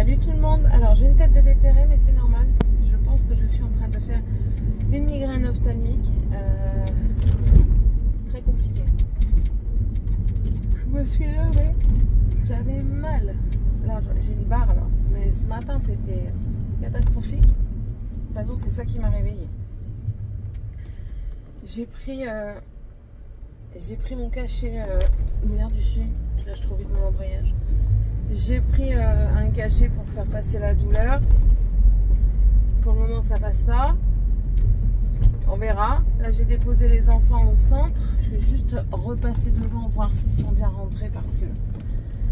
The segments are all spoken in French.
Salut tout le monde. Alors j'ai une tête de déterré mais c'est normal. Je pense que je suis en train de faire une migraine ophtalmique très compliquée. Je me suis levée, j'avais mal. Là j'ai une barre là, mais ce matin c'était catastrophique. De toute façon c'est ça qui m'a réveillée. J'ai pris mon cachet. Merde, là je trouve vite mon embrayage. J'ai pris un cachet pour faire passer la douleur. Pour le moment ça passe pas. On verra. Là j'ai déposé les enfants au centre. Je vais juste repasser devant voir s'ils sont bien rentrés parce que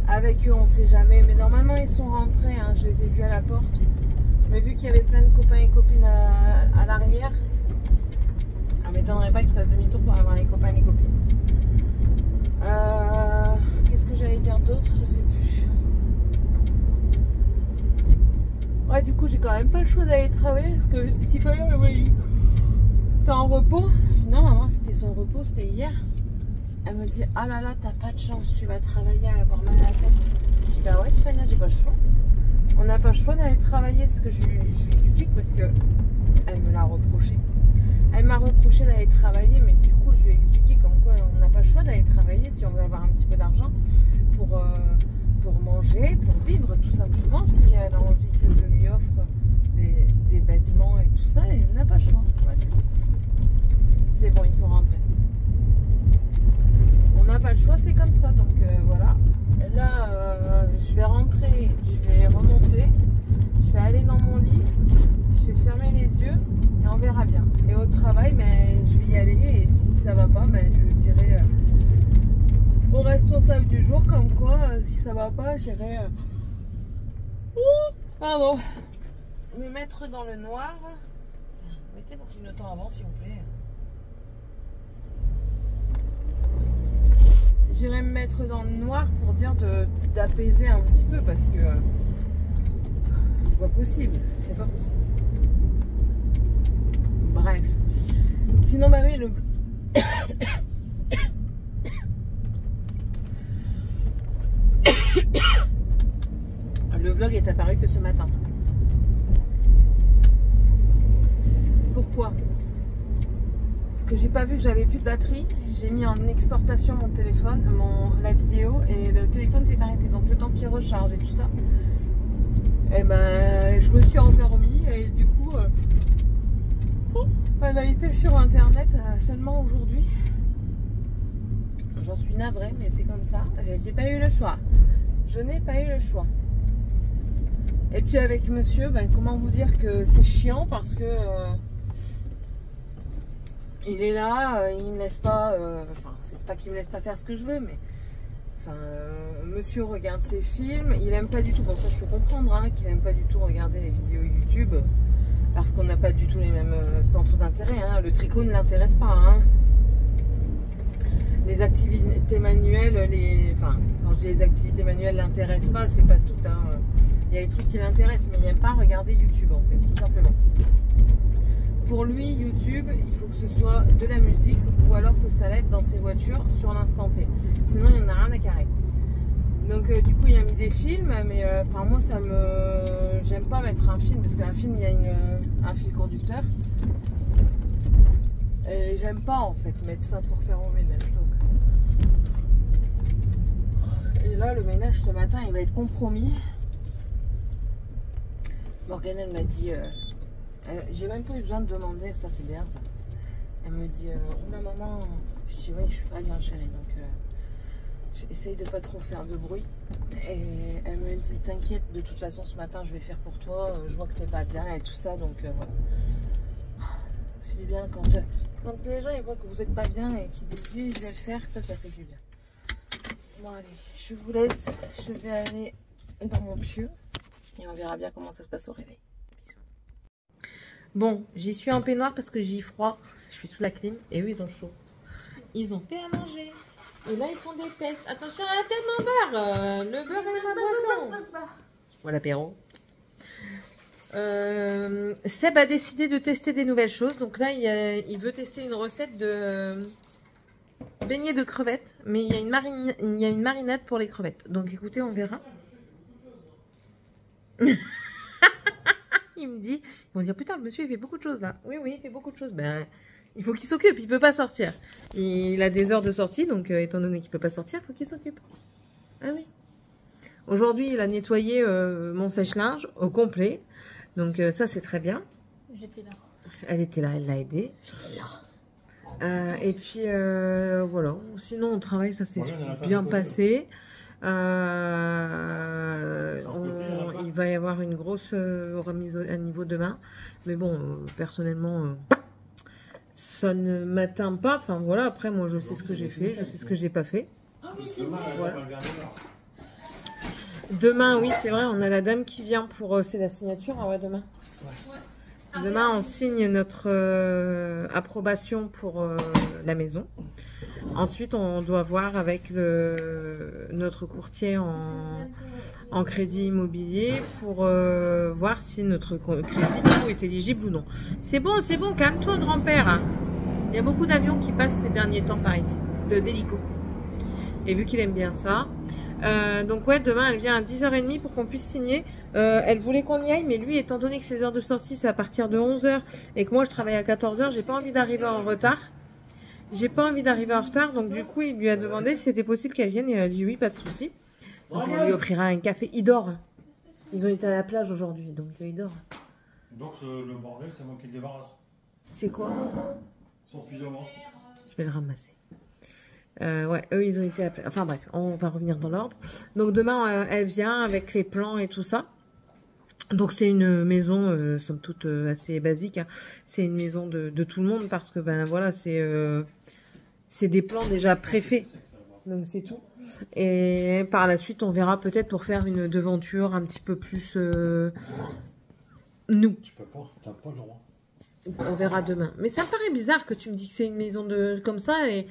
avec eux on sait jamais. Mais normalement ils sont rentrés, hein. Je les ai vus à la porte. Mais vu qu'il y avait plein de copains et copines à l'arrière, ça m'étonnerait pas qu'ils fassent demi-tour pour avoir les copains et les copines. Qu'est-ce que j'allais dire d'autre? Je sais plus. Ouais, du coup, j'ai quand même pas le choix d'aller travailler parce que le petit frère, oui, t'es en repos. Non, maman, c'était son repos, c'était hier. Elle me dit, ah là là, t'as pas de chance, tu vas travailler à avoir mal à la tête. Je dis, bah ouais, Tiffany, j'ai pas le choix. On n'a pas le choix d'aller travailler, ce que je lui explique parce que elle me l'a reproché. Elle m'a reproché d'aller travailler, mais du coup, je lui ai expliqué comme quoi on n'a pas le choix d'aller travailler si on veut avoir un petit peu d'argent pour manger, pour vivre tout simplement. Si elle a envie que je lui offre des vêtements et tout ça, elle n'a pas le choix. Ouais, c'est bon, ils sont rentrés. On n'a pas le choix, c'est comme ça. Donc voilà. Là, je vais rentrer, je vais remonter, je vais aller dans mon lit, je vais fermer les yeux et on verra bien. Et au travail, mais je vais y aller et si ça va pas, ben, je dirai au responsable du jour comme quoi, si ça va pas, j'irai pardon, me mettre dans le noir. Mettez vos clignotants avant s'il vous plaît. J'irai me mettre dans le noir pour dire d'apaiser un petit peu parce que c'est pas possible, c'est pas possible. Bref. Sinon, bah oui, le vlog est apparu que ce matin. Pourquoi? Parce que j'ai pas vu que j'avais plus de batterie. J'ai mis en exportation mon téléphone, la vidéo, et le téléphone s'est arrêté. Donc le temps qu'il recharge et tout ça, et ben je me suis endormie et du coup elle a été sur internet seulement aujourd'hui. J'en suis navrée, mais c'est comme ça. J'ai pas eu le choix. Je n'ai pas eu le choix. Et puis avec monsieur, ben, comment vous dire que c'est chiant parce que il est là, il me laisse pas. Enfin, c'est pas qu'il me laisse pas faire ce que je veux, mais enfin, monsieur regarde ses films. Il aime pas du tout. Bon, ça je peux comprendre, hein, qu'il aime pas du tout regarder les vidéos YouTube. Parce qu'on n'a pas du tout les mêmes centres d'intérêt. Hein. Le tricot ne l'intéresse pas. Hein. Les activités manuelles, enfin, quand je dis les activités manuelles ne l'intéressent pas, c'est pas tout. Hein. Il y a des trucs qui l'intéressent, mais il n'aime pas regarder YouTube en fait, tout simplement. Pour lui, YouTube, il faut que ce soit de la musique ou alors que ça l'aide dans ses voitures sur l'instant T. Sinon, il n'y en a rien à carrer. Donc du coup il a mis des films, mais enfin moi ça me... J'aime pas mettre un film parce qu'un film il y a un fil conducteur. Et j'aime pas en fait mettre ça pour faire mon ménage. Donc. Et là le ménage ce matin il va être compromis. Morgane elle m'a dit... j'ai même pas eu besoin de demander, ça c'est bien ça. Elle me dit, oula maman, je dis oui je suis pas bien chérie donc... J'essaye de pas trop faire de bruit. Et elle me dit t'inquiète, de toute façon ce matin je vais faire pour toi, je vois que t'es pas bien et tout ça, donc voilà. C'est bien quand les gens ils voient que vous êtes pas bien et qu'ils disent oui je vais le faire, ça fait du bien. Bon allez, je vous laisse, je vais aller dans mon pieu et on verra bien comment ça se passe au réveil. Bisous. Bon, j'y suis en peignoir parce que j'ai froid, je suis sous la clim et eux ils ont chaud. Ils ont fait à manger. Et là, ils font des tests. Attention à la tête, mon beurre. Le beurre et ma boisson. Je bois l'apéro. Seb a décidé de tester des nouvelles choses. Donc là, il veut tester une recette de beignets de crevettes. Mais il y a une marinade pour les crevettes. Donc écoutez, on verra. Il me dit, ils vont dire, putain, le monsieur, il fait beaucoup de choses là. Oui, oui, il fait beaucoup de choses. Ben, il faut qu'il s'occupe, il peut pas sortir. Il a des heures de sortie, donc étant donné qu'il peut pas sortir, il faut qu'il s'occupe. Ah oui. Aujourd'hui, il a nettoyé mon sèche-linge au complet. Donc ça, c'est très bien. J'étais là. Elle était là, elle l'a aidé. Et puis, voilà. Sinon, au travail, ça s'est bien passé. Il va y avoir une grosse remise à niveau demain. Mais bon, personnellement, ça ne m'atteint pas. Enfin, voilà. Après, moi, je sais ce que j'ai fait. Je sais ce que j'ai pas fait. Ah oui, c'est vrai. Voilà. Demain, oui, c'est vrai, on a la dame qui vient pour... c'est la signature, ah ouais, demain. Ouais. Demain, on signe notre approbation pour la maison. Ensuite, on doit voir avec notre courtier en crédit immobilier pour voir si notre crédit du coup, est éligible ou non. C'est bon, calme-toi, grand-père. Hein. Il y a beaucoup d'avions qui passent ces derniers temps par ici, d'hélico. Et vu qu'il aime bien ça... donc ouais, demain elle vient à 10h30 pour qu'on puisse signer. Elle voulait qu'on y aille, mais lui, étant donné que ses heures de sortie c'est à partir de 11h et que moi je travaille à 14h, j'ai pas envie d'arriver en retard. Donc du coup il lui a demandé si c'était possible qu'elle vienne et elle a dit oui, pas de souci. Donc on lui offrira un café. Il dort. Ils ont été à la plage aujourd'hui, donc il dort. Donc le bordel, c'est moi qui le débarrasse. C'est quoi? Son pyjama. Je vais le ramasser. Ouais, eux ils ont été appelés. Enfin bref, on va revenir dans l'ordre. Donc demain elle vient avec les plans et tout ça. Donc c'est une maison somme toute assez basique. Hein. C'est une maison de tout le monde parce que ben voilà c'est des plans déjà préfaits. Donc c'est tout. Et par la suite on verra peut-être pour faire une devanture un petit peu plus nous. Tu peux pas, t'as pas le droit. On verra demain. Mais ça me paraît bizarre que tu me dis que c'est une maison de comme ça et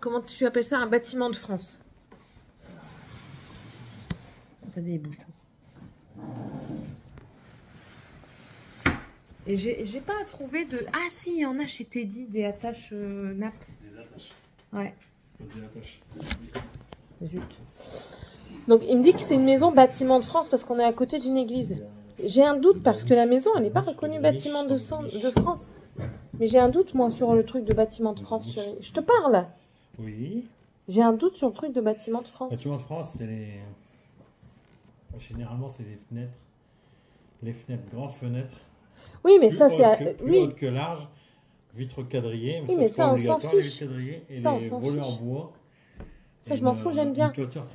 comment tu appelles ça, un bâtiment de France. T'as des bouchons. Et j'ai pas trouvé de... Ah si, il y en a chez Teddy, des attaches nappes. Des attaches. Ouais. Des attaches. Zut. Donc il me dit que c'est une maison bâtiment de France parce qu'on est à côté d'une église. J'ai un doute parce que la maison, elle n'est pas reconnue bâtiment de France. Mais j'ai un doute, moi, sur le truc de bâtiment de France, chérie. Je te parle. Oui. J'ai un doute sur le truc de bâtiment de France. Bâtiment de France, c'est les... Généralement, c'est les fenêtres. Les fenêtres, grandes fenêtres. Oui, mais plus ça, c'est... Plus hautes que large. Vitres quadrillées. Oui, mais ça, on s'en fiche. Et ça, les volets en bois. Ça, je m'en fous, j'aime bien.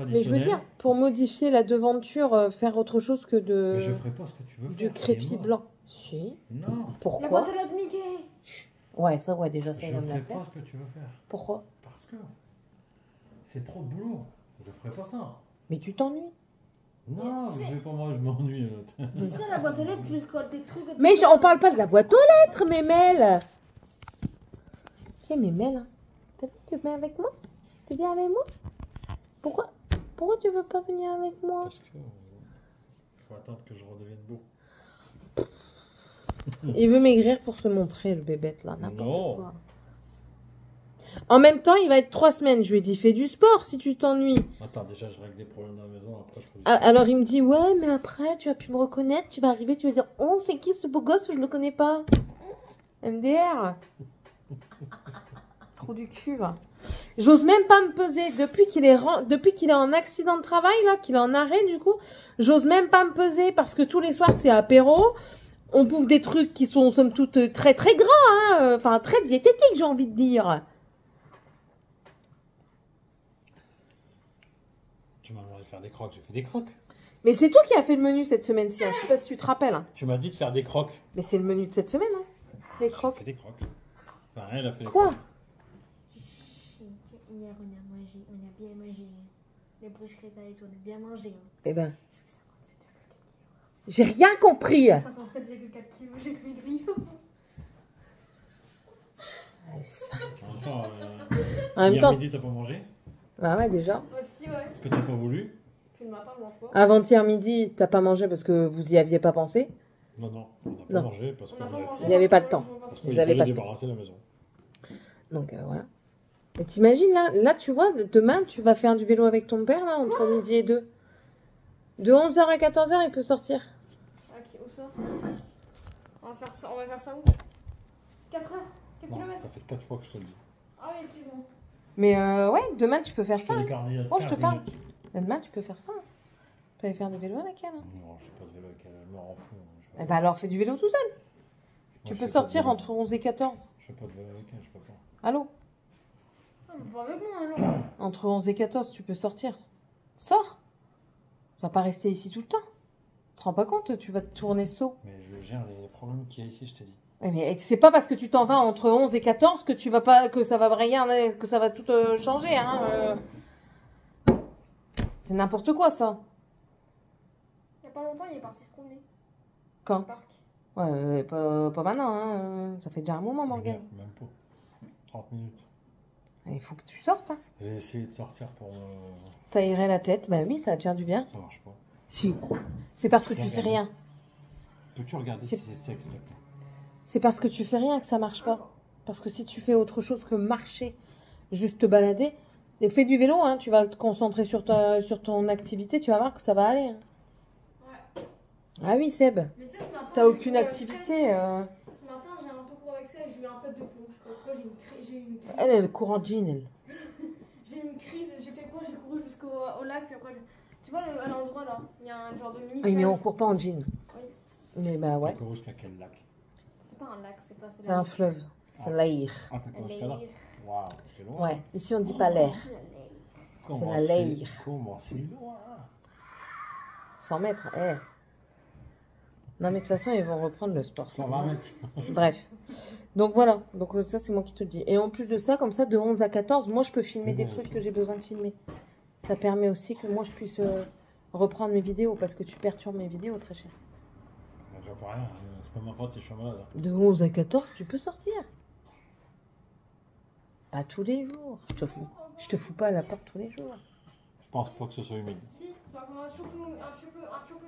Mais je veux dire, pour modifier la devanture, faire autre chose que de... Mais je ferai pas ce que tu veux faire. Du crépi blanc. Si. Non. Pourquoi? La boîte à l'autre Mickey. Ouais, ça, ouais, déjà, ça, je j'aime la ferai faire. pas ce que tu veux faire. Pourquoi? Parce que c'est trop de boulot. Je ferai pas ça. Mais tu t'ennuies. Non, je vais pas moi, je m'ennuie. C'est ça la boîte aux lettres, tu colles des trucs. Mais on parle pas de la boîte aux lettres, Mémel. Tiens, Mémel, hein. T'as vu, tu viens avec moi? Tu viens avec moi? Pourquoi tu veux pas venir avec moi? Parce que faut attendre que je redevienne beau. Il veut maigrir pour se montrer, le bébête, là. Non. Quoi. En même temps, il va être 3 semaines. Je lui ai dit, fais du sport si tu t'ennuies. Attends, déjà, je règle des problèmes dans la maison. Après, je fais Alors, il me dit, ouais, mais après, tu vas pu me reconnaître. Tu vas arriver, tu vas dire, oh, c'est qui ce beau gosse? Je le connais pas. MDR. Trou du cul, va. J'ose même pas me peser. Depuis qu'il est en accident de travail, là, qu'il est en arrêt, du coup, j'ose même pas me peser parce que tous les soirs, c'est apéro. On bouffe des trucs qui sont, somme toute, très, très gras, hein. Enfin, très diététiques, j'ai envie de dire. Tu m'as demandé de faire des crocs, j'ai fait des crocs. Mais c'est toi qui as fait le menu cette semaine-ci, hein. Je sais pas si tu te rappelles. Hein. Tu m'as dit de faire des crocs. Mais c'est le menu de cette semaine, hein. Les crocs. J'ai fait des crocs. Enfin, elle a fait des Quoi? crocs. Hier, on a bien mangé. Les bruschettas et tout, on a bien mangé. Eh ben. J'ai rien compris. 57,4 kilos, j'ai pris de grillot. En même temps, En même hier temps. midi, t'as pas mangé? Bah ouais, déjà. Aussi, ouais. Parce que t'as pas voulu? Puis le matin, je mange pas. Avant-hier midi, t'as pas mangé parce que vous y aviez pas pensé. Non, non, on n'a pas Non. mangé parce On qu'on n'a pas avait... mangé. Il n'y avait pas le temps. Parce Vous qu'il avez fallait pas le débarrasser la maison. Donc voilà. Et t'imagines là, tu vois, demain, tu vas faire du vélo avec ton père, là, entre midi et 2. De 11h à 14h, il peut sortir. ça? On va faire ça où? 4 heures? 4 Non, km? ça fait 4 fois que je te le dis. Ah oui, excuse-moi. Mais ouais, demain tu peux faire Je ça. te Hein. l'écarte il y a Oh, je te 15 parle. minutes. Demain tu peux faire ça. Hein. Tu peux aller faire du vélo avec elle. Hein. Non, je fais pas de vélo avec elle, elle me rend fou. Je fais Eh pas- ben alors fais du vélo tout seul. Moi, Tu je peux fais pas de sortir vélo. entre 11 et 14. Je fais pas de vélo avec elle, je peux pas. Allô? Ah, mais pas avec moi alors. Entre 11 et 14, tu peux sortir. Sors. Tu vas pas rester ici tout le temps. Tu te rends pas compte, tu vas te tourner saut. Mais je gère les problèmes qu'il y a ici, je t'ai dit. Ouais, mais c'est pas parce que tu t'en vas entre 11 et 14 que tu vas pas, que ça va rien, que ça va tout changer, hein. C'est n'importe quoi, ça. Il y a pas longtemps, il est parti se promener Quand? au parc. Ouais, pas maintenant, hein. Ça fait déjà un moment, Morgane. Regarde, même pas. 30 minutes. Il faut que tu sortes, hein. J'ai essayé de sortir pour T'aérer la tête, bah oui, ça va te faire du bien. ça marche pas. Si. C'est parce que tu fais rien. Peux-tu regarder C'est- si c'est sexe, s'il te plaît? C'est parce que tu fais rien que ça marche pas. Parce que si tu fais autre chose que marcher, juste te balader, et fais du vélo, hein, tu vas te concentrer sur ton activité, tu vas voir que ça va aller. Hein. Ouais. Ah oui, Seb, Mais tu sais, ce matin. t'as j'ai aucune couru avec activité. Sky. Ce matin, j'ai un peu couru avec ça et j'ai eu un pet de plomb. Je sais pas pourquoi, j'ai eu une crise. Elle est courant jean, elle. J'ai eu une crise, j'ai fait quoi? J'ai couru jusqu'au lac, puis après, tu vois, à l'endroit là, il y a un genre de mini. Oui, mais on plage. court pas en jean. Oui. Mais bah ouais, T'as couru jusqu'à quel lac? C'est pas un lac, c'est pas. c'est un fleuve. C'est l'air. Ah, t'as couru jusqu'à là? L'air. Waouh, c'est loin. Ouais, ici on dit pas l'air. Comment c'est la laïr. Comment c'est loin? 100 mètres, eh. Non mais de toute façon, ils vont reprendre le sport. 120 mètres. Bref. Donc voilà, donc ça c'est moi qui te le dis. Et en plus de ça, comme ça, de 11 à 14, moi je peux filmer des trucs que j'ai besoin de filmer. Ça permet aussi que moi je puisse reprendre mes vidéos parce que tu perturbes mes vidéos très cher. J'en peux rien, c'est pas ma faute si je suis malade. De 11 à 14, tu peux sortir. Pas tous les jours. Je te fous pas à la porte tous les jours. Je pense pas que ce soit humide. Si, c'est encore un choupe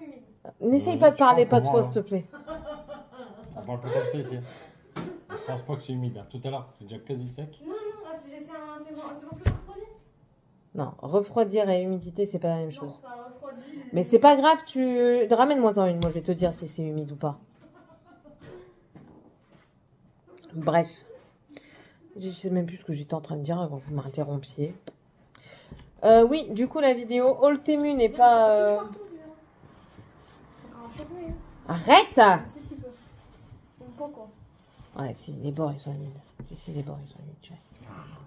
humide. N'essaye pas de parler je pas parle trop, pour s'il te plaît. On parle pas comme ça ici. Je pense pas que c'est humide. Hein. Tout à l'heure, c'était déjà quasi sec. Non, là, c'est parce que ça refroidit. Non, refroidir et humidité, c'est pas la même Non, chose. ça refroidit. Mais c'est pas grave, ramène-moi-en une, moi je vais te dire si c'est humide ou pas. Bref. Je sais même plus ce que j'étais en train de dire quand vous m'interrompiez. Oui, du coup la vidéo All Temu n'est pas... C'est un choupe humide. Arrête! Un petit peu. Un peu quoi. Ouais, si, les bords ils sont humides. Si, les bords ils sont humides. je sais.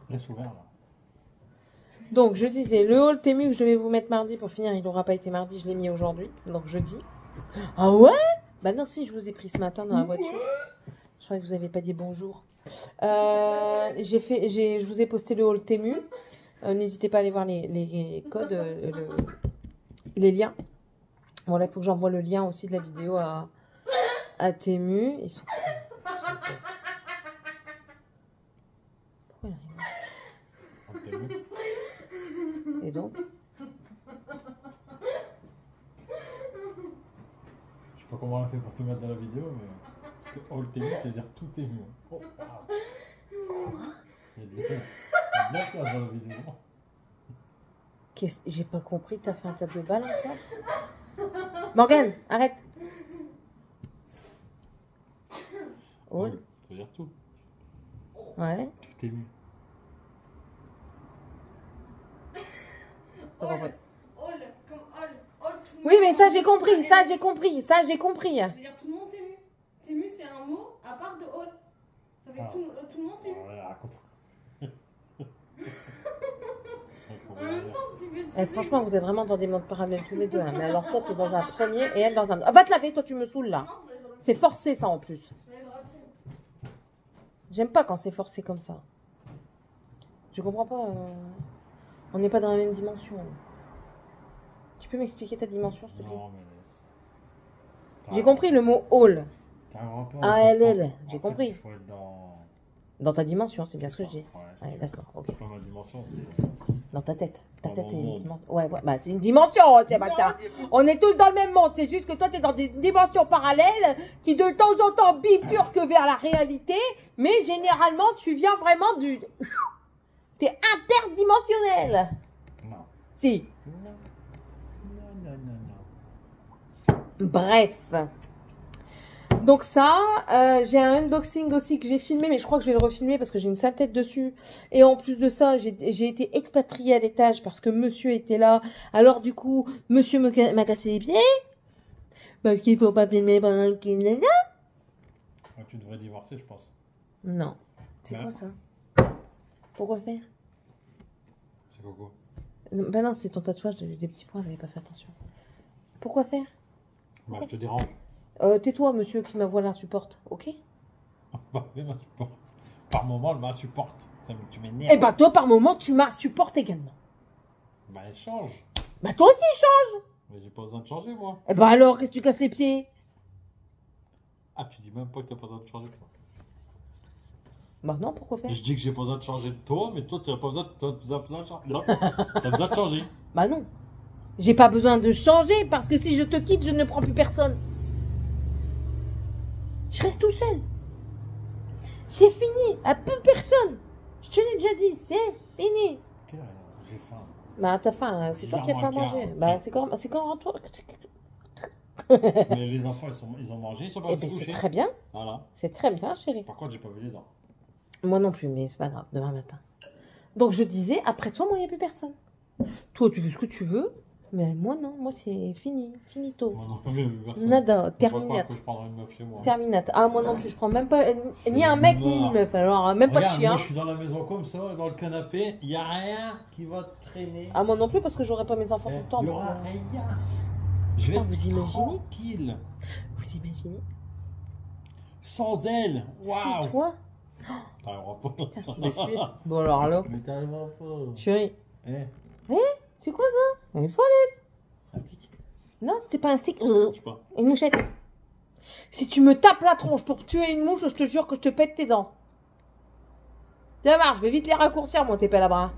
Laisse ouvert là. Donc je disais, le All Temu que je vais vous mettre mardi pour finir, il n'aura pas été mardi, je l'ai mis aujourd'hui, donc jeudi. Ah ouais? Bah non, si, je vous ai pris ce matin dans la voiture. Je crois que vous n'avez pas dit bonjour. Je vous ai posté le All Temu. N'hésitez pas à aller voir les codes, les liens. Voilà, il faut que j'envoie le lien aussi de la vidéo à Temu. Ils sont bêtes. Pourquoi il arrive? Et donc? Je sais pas comment on a fait pour tout mettre dans la vidéo, mais. Parce que all temu, ça veut dire tout est mieux. Oh, ah. Il y a de la place dans la vidéo. J'ai pas compris, t'as fait un tas de balles encore? Morgane, arrête! Oh, All, ça veut dire tout. ouais. Tout est mieux. Pas compris. All, comme all, tout le Oui, mais monde. ça j'ai compris, ça j'ai compris. C'est-à-dire tout le monde t'ému. T'ému, c'est un mot à part de all. Ça fait Ah. tout le monde t'ému. Oh, là, compris. En même temps, tu veux Eh, franchement, vous êtes vraiment dans des mondes parallèles tous les deux. Hein. Mais alors, toi, t'es dans un premier et elle dans un autre. Ah, va te laver, toi, tu me saoules là. Non, je vais dans le- C'est forcé, ça en plus. je vais dans la piscine. J'aime pas quand c'est forcé comme ça. Je comprends pas. On n'est pas dans la même dimension. Tu peux m'expliquer ta dimension, s'il te plaît? Non, mais laisse. J'ai compris le mot hall. T'as un rapport. Ah, avec- elle, en j'ai fait, compris. Il faut être dans. Dans ta dimension, c'est bien ce que je dis. Ouais, c'est Ouais, ça. d'accord, ok. C'est pas ma dimension, c'est. Dans ta tête. Ta Dans tête, mon c'est une monde. dimension. Ouais, bah, c'est une dimension, Sébastien. On est tous dans le même monde. C'est juste que toi, t'es dans des dimensions parallèles qui, de temps en temps, bifurquent vers la réalité. Mais généralement, tu viens vraiment du. T'es interdimensionnel. Non. Si. Non. Non. Bref. Donc ça, j'ai un unboxing aussi que j'ai filmé, mais je crois que je vais le refilmer parce que j'ai une sale tête dessus. Et en plus de ça, j'ai été expatriée à l'étage parce que monsieur était là. Alors du coup, monsieur m'a cassé les pieds. Parce qu'il faut pas filmer pendant qu'il est là. Ouais, tu devrais divorcer, je pense. Non. C'est Ouais. quoi ça? Pourquoi faire? C'est Coco. Ben non, c'est ton tatouage, j'ai eu des petits points, j'avais pas fait attention. Pourquoi faire? Bah, je te dérange. Tais-toi, monsieur qui ma voix l'insupporte, ok? Bah, elle m'insupporte. Par moment, elle m'insupporte. Tu m'énerves. Eh ben toi, par moment, tu m'insupportes également. Bah, elle change. Bah toi aussi, change! Mais j'ai pas besoin de changer, moi. Eh ben alors, qu'est-ce que tu casses les pieds? Ah, tu dis même pas que t'as pas besoin de changer, toi. Bah non, pourquoi faire? Et je dis que j'ai pas besoin de changer de toi, mais toi, t'as pas besoin, t'as besoin de changer. Non, t'as besoin de changer. Bah non. J'ai pas besoin de changer parce que si je te quitte, je ne prends plus personne. Je reste tout seul. C'est fini. À plus personne. Je te l'ai déjà dit, c'est fini. Ok, j'ai faim. Bah t'as faim, c'est toi qui as faim à manger. Bah c'est quand toi. Mais les enfants, ils ont mangé, ils sont Eh pas ben se c'est coucher. très bien. Voilà. C'est très bien, chérie. Par contre, j'ai pas vu les dents. Moi non plus, mais c'est pas grave, demain matin. Donc je disais, après toi, moi, il n'y a plus personne. Toi, tu fais ce que tu veux, mais moi non, moi c'est fini, finito. Moi non plus, personne. Nada, Faut pas terminat. croire que je prendrai une meuf chez moi. Terminate. Ah, moi non plus, je prends même pas ni un mec ni une meuf, alors même pas de Regarde, chien. moi je suis dans la maison comme ça, dans le canapé, il n'y a rien qui va traîner. Ah, moi non plus, parce que j'aurai pas mes enfants tout le temps. Il n'y donc, aura rien. Je vais Putain, être vous imaginez? tranquille. Vous imaginez? Sans elle. Waouh. C'est toi? T'arriveras pas. Mais je suis... Bon alors là, Mais t'arriveras pas. chérie. Eh, C'est quoi ça? Elle est folle. un stick. Non, c'était pas un stick. Je sais pas. Une mouchette. Si tu me tapes la tronche pour tuer une mouche, je te jure que je te pète tes dents. Ça marche, je vais vite les raccourcir, moi, tes pelles à bras.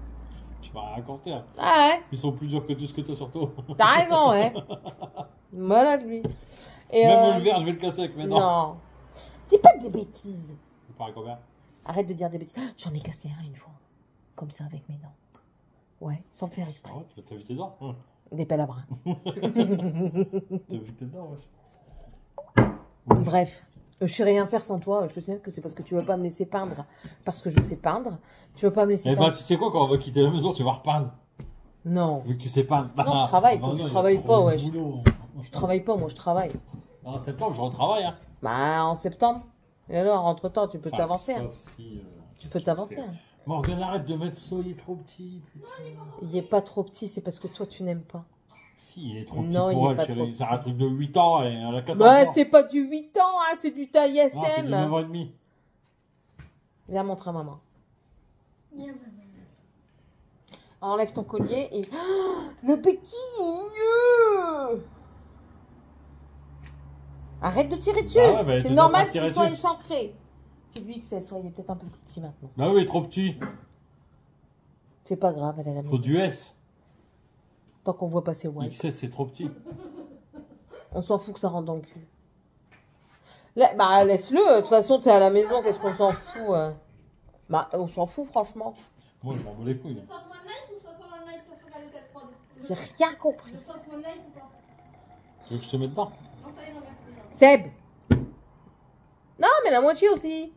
Tu vas rien construire. Ah ouais, Ils sont plus durs que tout ce que t'as sur toi. t'as raison, ouais. Malade, lui. Et Même le verre, je vais le casser avec mes dents. non. Dis pas des bêtises. Il paraît combien? Arrête de dire des bêtises. J'en ai cassé un une fois. Comme ça, avec mes dents. Ouais, sans faire exprès. Ah ouais, tu vas t'inviter tes dents. Des pelles à bras. T'inviter tes dents, wesh. Bref. Je sais rien faire sans toi. Je te sais que c'est parce que tu veux pas me laisser peindre. Parce que je sais peindre. Tu veux pas me laisser Eh faire... ben, tu sais quoi, quand on va quitter la maison, tu vas repeindre. Non. Vu que tu sais peindre. Non, je travaille pas, non, tu il y a travailles trop pas, de wesh. boulot. Je travaille pas, moi, je travaille. En septembre, je retravaille. Hein. Bah, en septembre. Et alors, entre-temps, tu peux Enfin, t'avancer. Hein. sauf si, Tu peux t'avancer. Hein. Morgane, arrête de mettre ça, il est trop petit. Putain. Il est pas trop petit, c'est parce que toi, tu n'aimes pas. Si, il est trop petit Non, il pour est elle, pas chérie. trop petit. C'est un truc de 8 ans et elle a 14 Bah, ans. c'est pas du 8 ans, hein, c'est du taille Non, c'est du 9 SM. ans et demi. Viens montrer à maman. Yeah, maman. Enlève ton collier et... Oh, la béquille. Arrête de tirer dessus. Bah ouais, bah, c'est t'es en train normal de tirer qu'il soit dessus. échancré. C'est lui que c'est, soyez peut-être un peu plus petit maintenant. Bah oui, il est trop petit. C'est pas grave, elle est à la Faut maison. du S. Tant qu'on voit passer White. XS, c'est trop petit. On s'en fout que ça rentre dans le cul. Bah laisse-le, de toute façon t'es à la maison, qu'est-ce qu'on s'en fout Bah on s'en fout franchement. Moi, je m'en bats les couilles. Je sors mon live ou je sors pas mon live sur Fred de 4 J'ai rien compris. Je sors mon live ou pas? Tu veux que je te mette dedans? Non, ça ira, merci. Seb. Non mais la moitié aussi.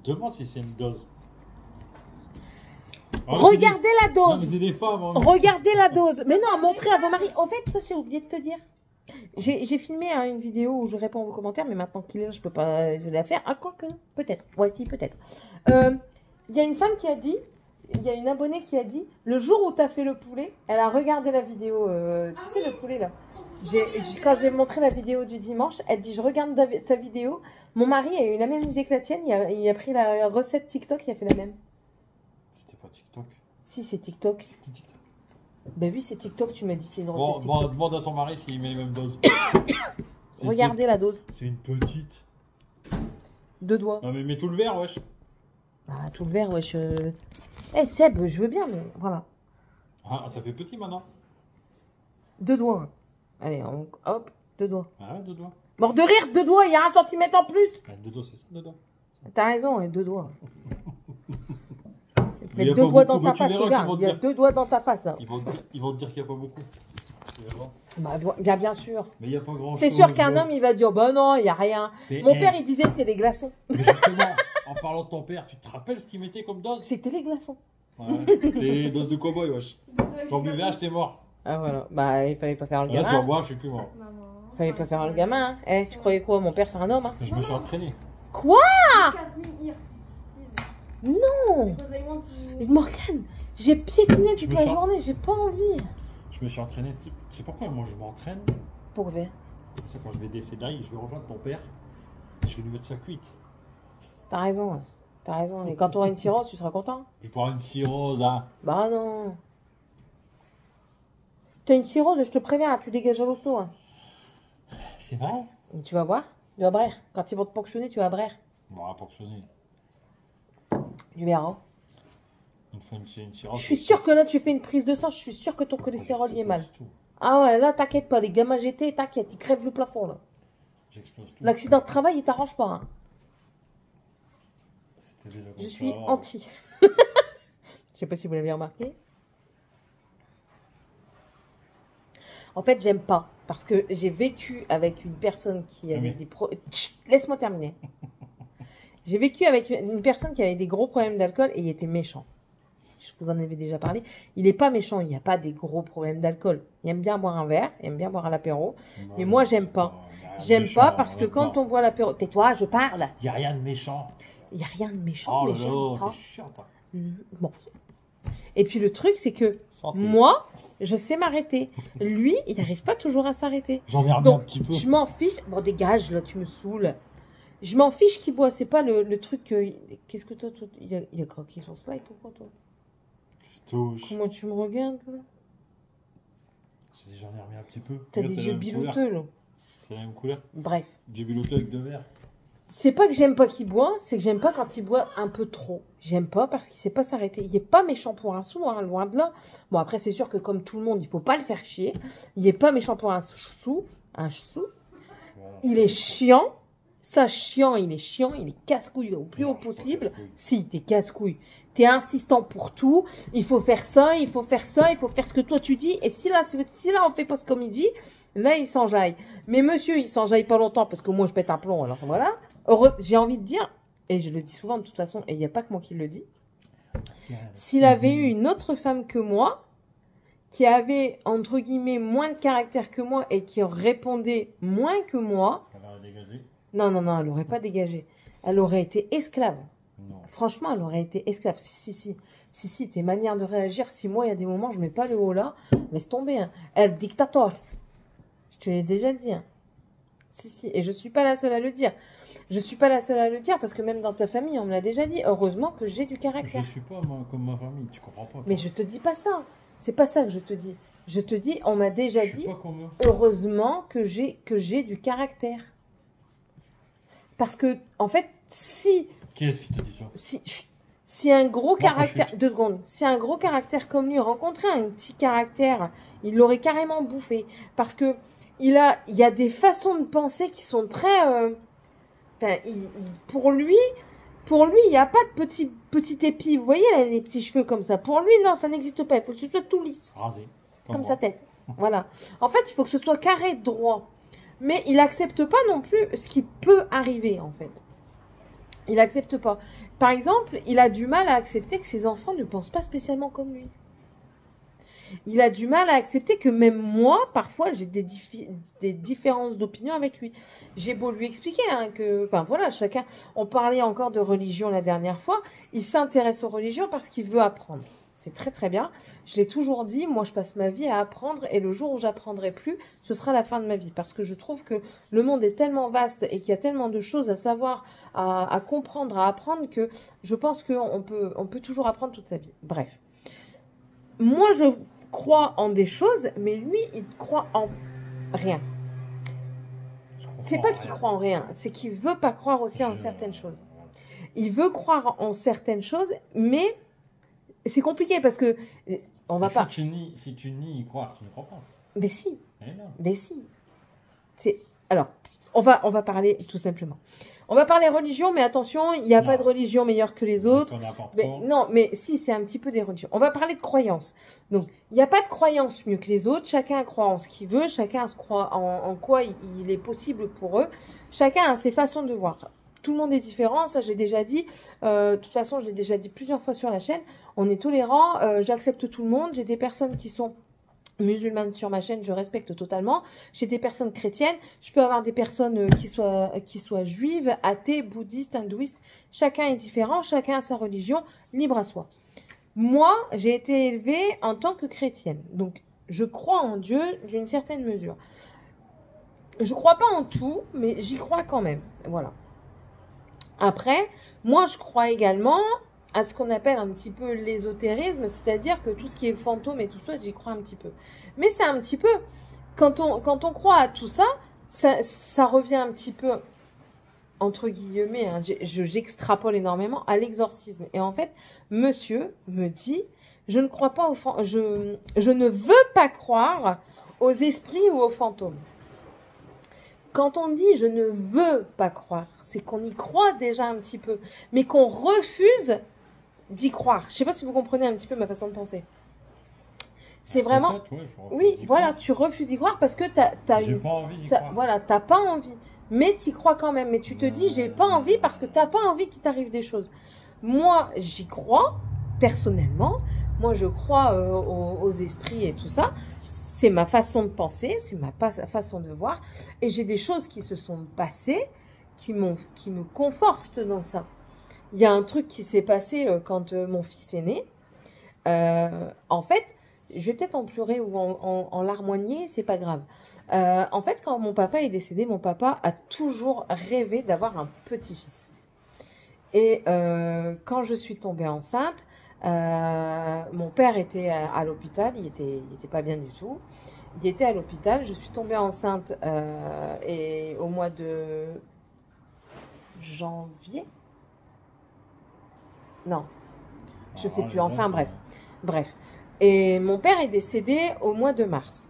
Demande si c'est une dose. Ah, Regardez la c'est des- Non, mais dose. c'est des femmes. Hein. Regardez la dose. Mais non, montrez à vos maris. En fait, ça j'ai oublié de te dire. J'ai filmé une vidéo où je réponds aux commentaires, mais maintenant qu'il est là, je peux pas la faire. Ah, quoi que, peut-être. Ouais, si, peut-être. Il y a une femme qui a dit, il y a une abonnée qui a dit, le jour où tu as fait le poulet, elle a regardé la vidéo, tu sais, le poulet là. Quand j'ai montré la vidéo du dimanche, elle dit, je regarde ta vidéo. Mon mari a eu la même idée que la tienne, il a pris la recette TikTok, il a fait la même. C'était pas TikTok. Si, c'est TikTok. C'était TikTok. Bah oui, c'est TikTok, tu m'as dit, c'est une Bon, recette TikTok. demande à son mari s'il met les mêmes doses. C'est Regardez la dose. C'est une petite. 2 doigts. Non, mais mets tout le verre, wesh. Ah, tout le verre, wesh. Eh, Seb, je veux bien, mais voilà. Ah, ça fait petit maintenant. 2 doigts. Allez, hop, 2 doigts. Ah ouais, 2 doigts. Mort de rire, 2 doigts, il y a 1 centimètre en plus. Ah, 2 doigts, c'est ça, 2 doigts. T'as raison, 2 doigts. Mais y Fais a 2 pas doigts beaucoup, dans ta mais tu face, verras qu'ils regarde. vont te Il y a dire. 2 doigts dans ta face. Là. Ils vont te dire qu'il n'y a pas beaucoup. tu vas voir. Bah, bien sûr. Mais il n'y a pas grand chose. C'est sûr qu'un homme, il va dire, bah non, il n'y a rien. Mais, Mon père, il disait, c'est des glaçons. Mais justement, en parlant de ton père, tu te rappelles ce qu'il mettait comme dose? C'était les glaçons. Ouais, des doses de cow-boy, wesh. J'en buvais un, j'étais mort. Ah voilà, bah il fallait pas faire le Là, tu vas gamin. boire, je suis plus mort. Il fallait pas faire le gamin. Hein. Eh, tu croyais quoi? Mon père, c'est un homme. Hein. Mais je me suis entraîné. Quoi? Non. Non. Morgane, j'ai piétiné toute la journée, j'ai pas envie. Je me suis entraîné. Tu sais pourquoi moi je m'entraîne? Pour ver. Comme ça, quand je vais décéder, je vais rejoindre ton père. Je vais lui mettre sa cuite. T'as raison, ouais. T'as raison. Et quand tu auras une cirrhose, tu seras content? Je vais avoir une cirrhose, hein. Bah non. T'as une cirrhose, je te préviens, tu dégages à l'hosto. Hein. C'est vrai? Tu vas voir, tu vas brère. Quand ils vont te ponctionner, tu vas brère. On va ponctionner. Tu verras. Une fois une cirrhose. Je suis sûre que là, tu fais une prise de sang, je suis sûre que ton cholestérol y est mal. Ah ouais, là, t'inquiète pas, les gamins GT, t'inquiète, ils crèvent le plafond, là. J'explose tout. L'accident de travail, il t'arrange pas, hein. C'était déjà comme Je ça. suis anti. Je sais pas si vous l'avez remarqué. En fait, j'aime pas. Parce que j'ai vécu avec une personne qui avait des laisse-moi terminer. J'ai vécu avec une personne qui avait des gros problèmes d'alcool et il était méchant. Je vous en avais déjà parlé. Il n'est pas méchant, il n'y a pas des gros problèmes d'alcool. Il aime bien boire un verre, il aime bien boire à l'apéro. Non, mais moi, j'aime pas. J'aime pas parce que quand on boit l'apéro... Tais-toi, je parle. Il n'y a rien de méchant. Il n'y a rien de méchant. Oh là mais j'aime là, pas. t'es chiante. Bon. Et puis le truc, c'est que Santé. moi, je sais m'arrêter. Lui, il n'arrive pas toujours à s'arrêter. J'en ai remis Donc, un petit peu. je m'en fiche. Bon, dégage, là, tu me saoules. Je m'en fiche qu'il boit. C'est pas le truc que... Qu'est-ce que toi, il a croqué son slide, pourquoi toi? Touche. Comment tu me regardes, là? J'en ai remis un petit peu. T'as Regarde, des c'est la yeux même bilouteux, couleur. là. C'est la même couleur. Bref. J'ai bilouteux avec 2 verres. C'est pas que j'aime pas qu'il boit, c'est que j'aime pas quand il boit un peu trop. J'aime pas parce qu'il sait pas s'arrêter. Il est pas méchant pour un sou, hein, loin de là. Bon, après, c'est sûr que comme tout le monde, il faut pas le faire chier. Il est pas méchant pour un sou. Un sou. Voilà. Il est chiant. Ça, chiant, il est casse-couille au plus haut Non, je suis pas possible. casse-couille. Si, t'es casse-couille. T'es insistant pour tout. Il faut faire ça, il faut faire ça, il faut faire ce que toi tu dis. Et si là on fait pas ce comme il dit, là, il s'enjaille. Mais monsieur, il s'enjaille pas longtemps parce que moi, je pète un plomb. Alors voilà. J'ai envie de dire, et je le dis souvent de toute façon, et il n'y a pas que moi qui le dis, s'il avait eu une autre femme que moi, qui avait, entre guillemets, moins de caractère que moi et qui répondait moins que moi, Elle a dégagé. non, elle n'aurait pas dégagé. Elle aurait été esclave. Non. Franchement, elle aurait été esclave. Si, tes manières de réagir, si moi, il y a des moments, je mets pas le haut là, laisse tomber. Hein. Elle, dictateur. Je te l'ai déjà dit. Hein. Si, et je suis pas la seule à le dire. Je suis pas la seule à le dire parce que même dans ta famille, on me l'a déjà dit. Heureusement que j'ai du Je caractère. suis pas moi, comme ma famille, tu comprends pas. Mais je te dis pas ça. C'est pas ça que je te dis. Je te dis, on m'a déjà Je suis dit, pas comme eux. heureusement que j'ai du caractère. Parce que, en fait, si Qu'est-ce qui t'a dit ça? si un gros Moi, quand caractère, je suis- 2 secondes, si un gros caractère comme lui rencontrait un petit caractère, il l'aurait carrément bouffé. Parce que il y a des façons de penser qui sont très, enfin, pour lui, il n'y a pas de petit épi. Vous voyez là, les petits cheveux comme ça. Pour lui, non, ça n'existe pas. Il faut que ce soit tout lisse, Rasé. comme moi. sa tête. Voilà. En fait, il faut que ce soit carré, droit. Mais il n'accepte pas non plus ce qui peut arriver, en fait. Il n'accepte pas. Par exemple, il a du mal à accepter que ses enfants ne pensent pas spécialement comme lui. Il a du mal à accepter que même moi, parfois, j'ai des différences d'opinion avec lui. J'ai beau lui expliquer hein, que, enfin voilà, chacun... On parlait encore de religion la dernière fois. Il s'intéresse aux religions parce qu'il veut apprendre. C'est très très bien. Je l'ai toujours dit, moi je passe ma vie à apprendre et le jour où j'apprendrai plus, ce sera la fin de ma vie. Parce que je trouve que le monde est tellement vaste et qu'il y a tellement de choses à savoir, à comprendre, à apprendre que je pense qu'on peut toujours apprendre toute sa vie. Bref. Moi je crois en des choses, mais lui il croit en rien. C'est pas qu'il croit en rien, c'est qu'il veut pas croire aussi en certaines choses. Il veut croire en certaines choses, mais... C'est compliqué parce que on va pas. Si tu nies y croire, tu ne crois pas. Mais si, Eh non. mais si. Alors, on va parler tout simplement. On va parler religion, mais attention, il n'y a Non. pas de religion meilleure que les autres. Mais, Non. non, mais si, c'est un petit peu des religions. On va parler de croyances. Donc, il n'y a pas de croyance mieux que les autres. Chacun croit en ce qu'il veut. Chacun se croit en quoi il est possible pour eux. Chacun a ses façons de voir. Tout le monde est différent. Ça, j'ai déjà dit. De toute façon, je l'ai déjà dit plusieurs fois sur la chaîne. On est tolérant. J'accepte tout le monde. J'ai des personnes qui sont musulmanes sur ma chaîne, je respecte totalement. J'ai des personnes chrétiennes, je peux avoir des personnes qui soient juives, athées, bouddhistes, hindouistes. Chacun est différent, chacun a sa religion, libre à soi. Moi, j'ai été élevée en tant que chrétienne, donc je crois en Dieu d'une certaine mesure. Je crois pas en tout, mais j'y crois quand même. Voilà. Après, moi, je crois également à ce qu'on appelle un petit peu l'ésotérisme, c'est-à-dire que tout ce qui est fantôme et tout ça, j'y crois un petit peu. Mais c'est un petit peu, quand on croit à tout ça, ça revient un petit peu, entre guillemets, hein, j'extrapole énormément, à l'exorcisme. Et en fait, monsieur me dit, je ne crois pas je ne veux pas croire aux esprits ou aux fantômes. Quand on dit je ne veux pas croire, c'est qu'on y croit déjà un petit peu, mais qu'on refuse d'y croire. Je ne sais pas si vous comprenez un petit peu ma façon de penser. C'est vraiment... Ouais, oui, voilà, tu refuses d'y croire parce que j'ai pas envie d'y croire. Voilà, t'as pas envie. Mais tu y crois quand même. Mais tu te dis, j'ai pas envie parce que t'as pas envie qu'il t'arrive des choses. Moi, j'y crois, personnellement. Moi, je crois aux esprits et tout ça. C'est ma façon de penser, c'est ma façon de voir. Et j'ai des choses qui se sont passées qui me confortent dans ça. Il y a un truc qui s'est passé quand mon fils est né. En fait, je vais peut-être en pleurer ou en larmoigner, c'est pas grave. En fait, quand mon papa est décédé, mon papa a toujours rêvé d'avoir un petit-fils. Et quand je suis tombée enceinte, mon père était à l'hôpital, il était pas bien du tout. Il était à l'hôpital, je suis tombée enceinte et au mois de janvier. Non, je sais plus. Enfin, bref. Et mon père est décédé au mois de mars.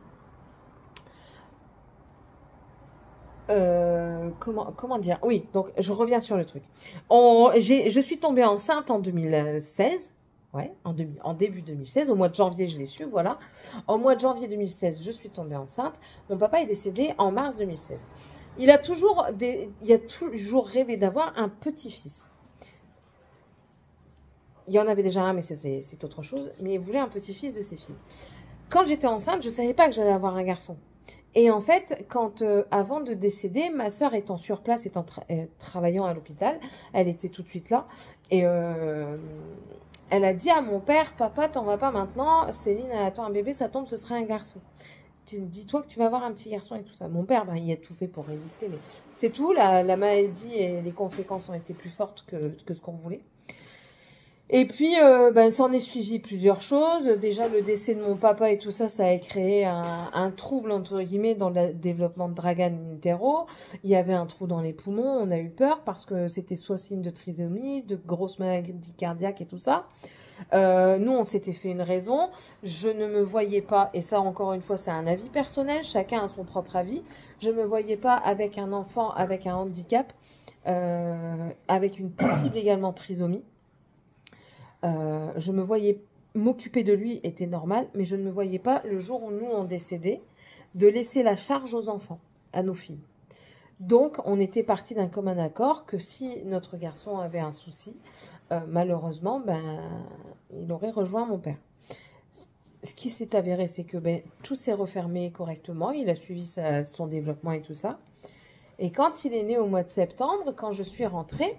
Comment dire? Oui, donc je reviens sur le truc. Je suis tombée enceinte en 2016. Ouais, en début 2016. Au mois de janvier, je l'ai su, voilà. Au mois de janvier 2016, je suis tombée enceinte. Mon papa est décédé en mars 2016. Il a toujours rêvé d'avoir un petit-fils. Il y en avait déjà un, mais c'est autre chose. Mais il voulait un petit-fils de ses filles. Quand j'étais enceinte, je ne savais pas que j'allais avoir un garçon. Et en fait, avant de décéder, ma sœur étant sur place, travaillant à l'hôpital, elle était tout de suite là. Et elle a dit à mon père, papa, t'en vas pas maintenant. Céline, elle attend un bébé, ça tombe, ce sera un garçon. Dis-toi que tu vas avoir un petit garçon et tout ça. Mon père, il a tout fait pour résister, mais c'est tout. La maladie et les conséquences ont été plus fortes que ce qu'on voulait. Et puis, s'en est suivi plusieurs choses. Déjà, le décès de mon papa et tout ça, ça a créé un trouble, entre guillemets, dans le développement de Dragan in utero. Il y avait un trou dans les poumons. On a eu peur parce que c'était soit signe de trisomie, de grosses maladies cardiaques et tout ça. Nous, on s'était fait une raison. Je ne me voyais pas, et ça, encore une fois, c'est un avis personnel. Chacun a son propre avis. Je ne me voyais pas avec un enfant avec un handicap, avec une possible également trisomie. Je me voyais m'occuper de lui était normal, mais je ne me voyais pas, le jour où nous on décédait, de laisser la charge aux enfants, à nos filles. Donc, on était parti d'un commun accord que si notre garçon avait un souci, malheureusement, il aurait rejoint mon père. Ce qui s'est avéré, c'est que tout s'est refermé correctement, il a suivi son développement et tout ça. Et quand il est né au mois de septembre, quand je suis rentrée,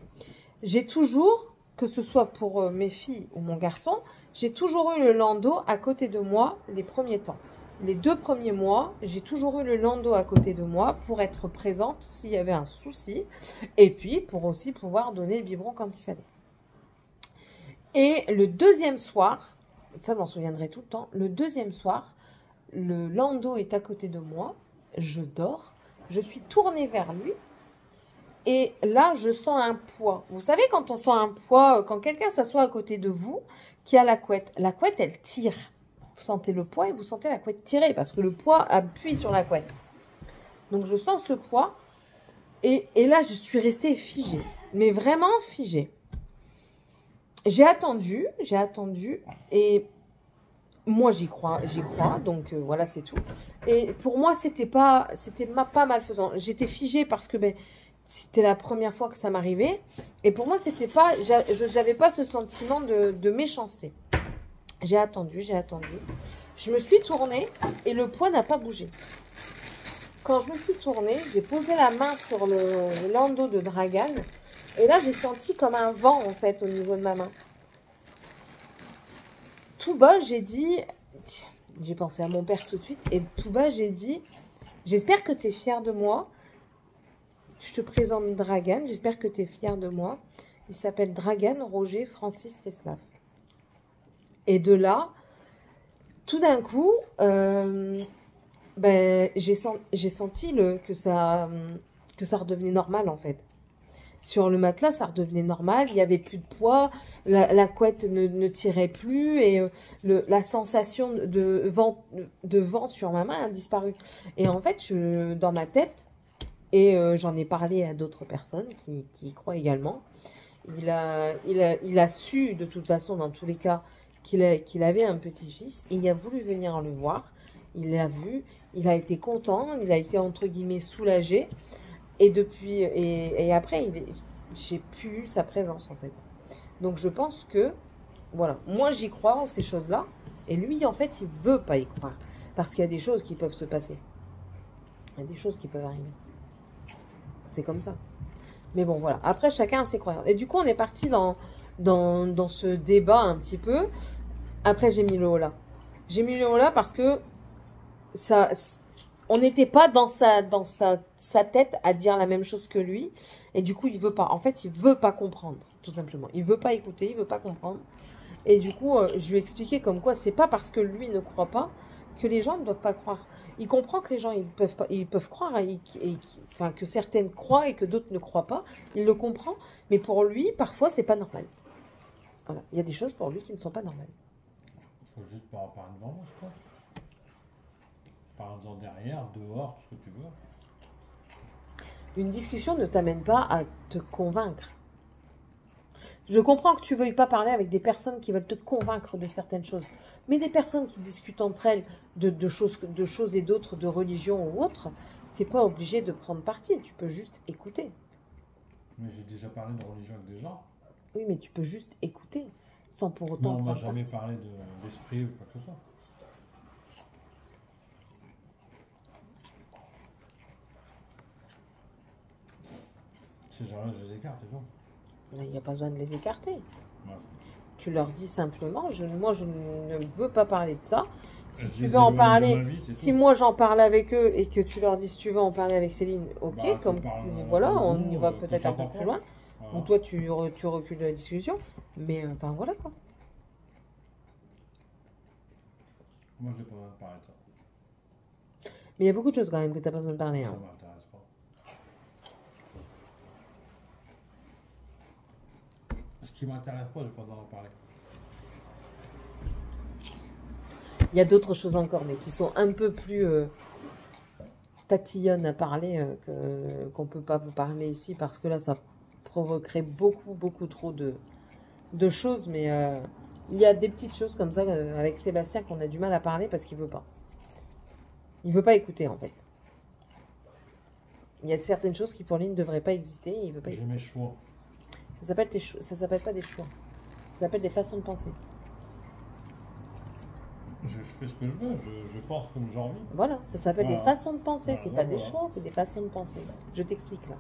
j'ai toujours... que ce soit pour mes filles ou mon garçon, j'ai toujours eu le landau à côté de moi les premiers temps. Les 2 premiers mois, j'ai toujours eu le landau à côté de moi pour être présente s'il y avait un souci et puis pour aussi pouvoir donner le biberon quand il fallait. Et le deuxième soir, ça je m'en souviendrai tout le temps, le deuxième soir, le landau est à côté de moi, je dors, je suis tournée vers lui. Et là, je sens un poids. Vous savez, quand on sent un poids, quand quelqu'un s'assoit à côté de vous, qui a la couette, elle tire. Vous sentez le poids et vous sentez la couette tirer, parce que le poids appuie sur la couette. Donc, je sens ce poids. Et là, je suis restée figée. Mais vraiment figée. J'ai attendu. Et moi, j'y crois. Donc, voilà, c'est tout. Et pour moi, c'était pas malfaisant. J'étais figée parce que c'était la première fois que ça m'arrivait. Et pour moi, c'était pas... J'avais pas ce sentiment de méchanceté. J'ai attendu. Je me suis tournée et le poids n'a pas bougé. Quand je me suis tournée, j'ai posé la main sur le landau de Dragan. Et là, j'ai senti comme un vent, en fait, au niveau de ma main. Tout bas, j'ai dit... J'ai pensé à mon père tout de suite. Et tout bas, j'ai dit... J'espère que tu es fier de moi. Je te présente Dragan. J'espère que tu es fier de moi. Il s'appelle Dragan Roger Francis Ceslav. Et de là, tout d'un coup... j'ai senti que ça redevenait normal en fait. Sur le matelas, ça redevenait normal, il n'y avait plus de poids, la couette ne tirait plus et la sensation de vent sur ma main a disparu. Et en fait, dans ma tête, et j'en ai parlé à d'autres personnes qui y croient également, il a su de toute façon, dans tous les cas, qu'il avait un petit-fils, il a voulu venir le voir, il l'a vu, il a été content, il a été entre guillemets soulagé. Et depuis, et après, j'ai plus eu sa présence en fait. Donc je pense que, voilà, moi j'y crois en ces choses-là. Et lui, en fait, il veut pas y croire. Parce qu'il y a des choses qui peuvent se passer. Il y a des choses qui peuvent arriver. C'est comme ça. Mais bon, voilà. Après, chacun a ses croyances. Et du coup, on est parti dans ce débat un petit peu. Après, j'ai mis le haut là. J'ai mis le haut là parce que on n'était pas dans sa tête à dire la même chose que lui. Et du coup, il veut pas. En fait, il veut pas comprendre, tout simplement. Il veut pas écouter, il veut pas comprendre. Et du coup, je lui ai expliqué comme quoi c'est pas parce que lui ne croit pas que les gens ne doivent pas croire. Il comprend que les gens, ils peuvent croire, enfin, que certaines croient et que d'autres ne croient pas. Il le comprend. Mais pour lui, parfois, c'est pas normal. Voilà. Il y a des choses pour lui qui ne sont pas normales. Il faut juste pas en parler devant moi, je crois. Parle-en derrière, dehors, ce que tu veux. Une discussion ne t'amène pas à te convaincre. Je comprends que tu ne veuilles pas parler avec des personnes qui veulent te convaincre de certaines choses. Mais des personnes qui discutent entre elles de choses et d'autres, de religion ou autre, tu n'es pas obligé de prendre parti. Tu peux juste écouter. Mais j'ai déjà parlé de religion avec des gens. Oui, mais tu peux juste écouter, sans pour autant prendre parti. Non, on m'a jamais parlé d'esprit ou quoi que ce soit. Ces gens-là, je les écarte, c'est bon. Il n'y a pas besoin de les écarter. Ouais. Tu leur dis simplement, moi je ne veux pas parler de ça. Si tu veux en parler, si moi j'en parle avec eux et que tu leur dis si tu veux en parler avec Céline, ok, comme voilà, on y va peut-être un peu plus loin. Voilà. Ou toi tu recules de la discussion, mais enfin voilà quoi. Moi j'ai pas besoin de parler de ça. Mais il y a beaucoup de choses quand même que tu n'as pas besoin de parler. Ça hein. m'intéresse pas. Ce qui m'intéresse pas, j'ai pas besoin d'en parler. Il y a d'autres choses encore, mais qui sont un peu plus tatillonnes à parler, qu'on ne peut pas vous parler ici, parce que là, ça provoquerait beaucoup trop de choses. Mais il y a des petites choses comme ça avec Sébastien qu'on a du mal à parler parce qu'il ne veut pas. Il ne veut pas écouter, en fait. Il y a certaines choses qui, pour lui, ne devraient pas exister. Et il veut pas J'ai écouter. mes choix. Ça s'appelle pas des choix. Ça s'appelle des façons de penser. Je fais ce que je veux, je pense comme j'ai envie. Voilà, ça s'appelle des façons de penser. C'est pas des voilà. choix, c'est des façons de penser. Je t'explique là.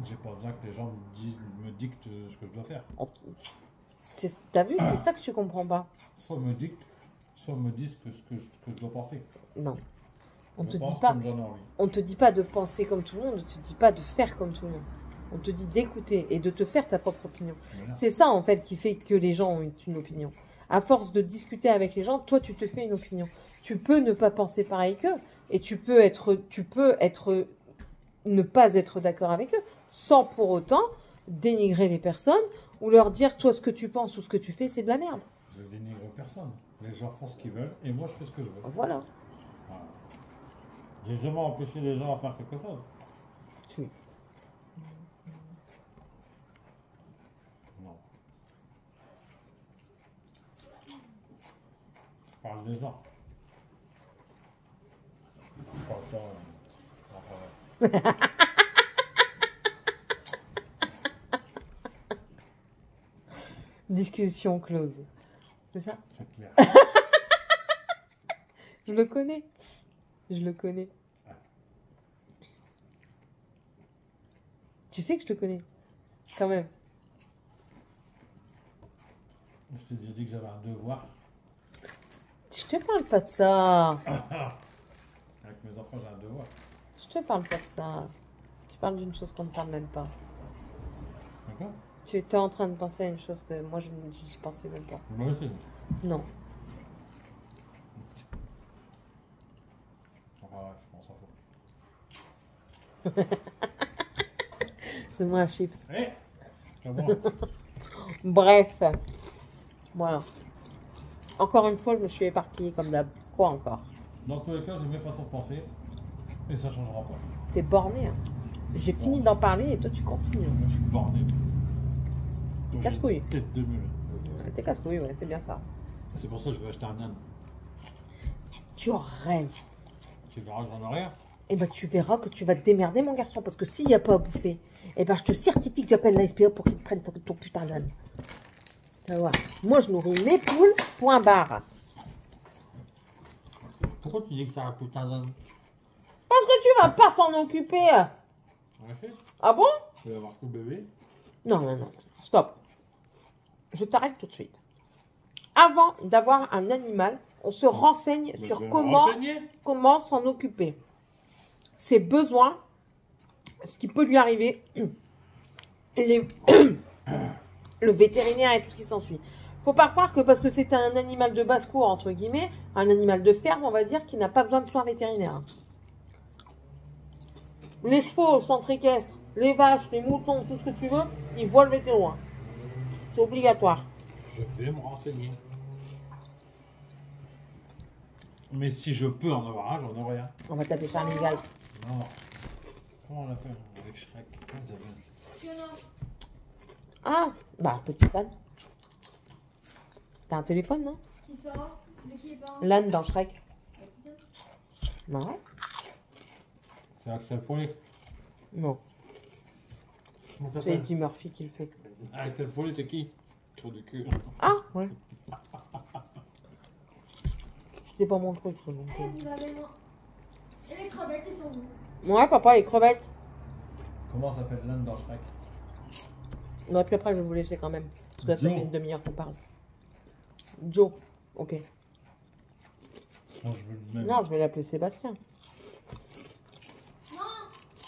J'ai pas besoin que les gens me dictent ce que je dois faire. T'as vu, c'est ça que tu comprends pas. Soit me dictent, soit me disent ce que je dois penser. Non. On je te pense dit pas. Comme j'en ai envie. On te dit pas de penser comme tout le monde, on te dit pas de faire comme tout le monde. On te dit d'écouter et de te faire ta propre opinion. Voilà. C'est ça en fait qui fait que les gens ont une opinion. À force de discuter avec les gens, toi tu te fais une opinion. Tu peux ne pas penser pareil qu'eux et tu peux ne pas être d'accord avec eux sans pour autant dénigrer les personnes ou leur dire toi ce que tu penses ou ce que tu fais c'est de la merde. Je dénigre personne. Les gens font ce qu'ils veulent et moi je fais ce que je veux. Voilà. J'ai jamais empêché les gens à faire quelque chose. parle des gens. Pas autant, Discussion close. C'est ça? c'est clair. Je le connais. Je le connais. Tu sais que je te connais. Quand même. Je t'ai déjà dit que j'avais un devoir. Je te parle pas de ça. Avec mes enfants, j'ai un devoir. Je te parle pas de ça. Tu parles d'une chose qu'on ne parle même pas. D'accord? Tu étais en train de penser à une chose que moi je n'y pensais même pas. Moi aussi. Non. Enfin, bref, on s'en fout. C'est moi un chips. Eh, c'est bon. Bref. Voilà. Encore une fois, je me suis éparpillée comme d'hab. Quoi encore? Dans tous les cas, j'ai mes façons de penser. Et ça changera pas. T'es borné. Hein. J'ai fini d'en parler et toi tu continues. Moi, je suis borné. Donc, Casse-couille. j'ai une tête de mule. T'es casse-couille, ouais, c'est bien ça. C'est pour ça que je vais acheter un âne. Tu rêves. Tu verras que j'en ai rien. Eh ben tu verras que tu vas te démerder mon garçon. Parce que s'il n'y a pas à bouffer, eh ben je te certifie que j'appelle la SPA pour qu'ils te prennent ton putain d'âne. Tu vas voir. Moi je nourris mes poules, point barre. Pourquoi tu dis que t'as un putain d'âne? Parce que tu vas pas t'en occuper. En effet, Ah bon? tu vas avoir tout bébé. Non, non, non. Stop. Je t'arrête tout de suite. Avant d'avoir un animal, on se renseigne Mais sur je vais me comment renseigner. s'en occuper. Ses besoins, ce qui peut lui arriver, le vétérinaire et tout ce qui s'ensuit. Faut pas croire que parce que c'est un animal de basse-cour, entre guillemets, un animal de ferme, on va dire, qui n'a pas besoin de soins vétérinaires. Les chevaux au centre équestre, les vaches, les moutons, tout ce que tu veux, ils voient le vétérinaire. C'est obligatoire. Je vais me renseigner. Mais si je peux en avoir un, j'en ai rien. On va taper ça les gars. Non. Comment on l'appelle avec Shrek? Comment ça s'appelle? Fiona. Ah, bah, petit âne. T'as un téléphone, non? Qui sort? De qui est pas? L'âne dans Shrek. Bah ouais. C'est Axel Follet. Non, Comment ça c'est s'appelle? Eddie Murphy qui le fait. Axel Follet, c'est qui? Trou du cul. Ah, ouais. C'est pas mon truc, ça, donc. Eh, vous avez moi. Et les crevettes, ils sont où? Ouais, papa, les crevettes. Comment s'appelle l'âne dans Shrek? Non, puis après, je vais vous laisser quand même. Parce que là, ça Joe. fait une demi-heure qu'on parle. Joe. Ok. Non, je veux le même. Non, je vais l'appeler Sébastien. Non.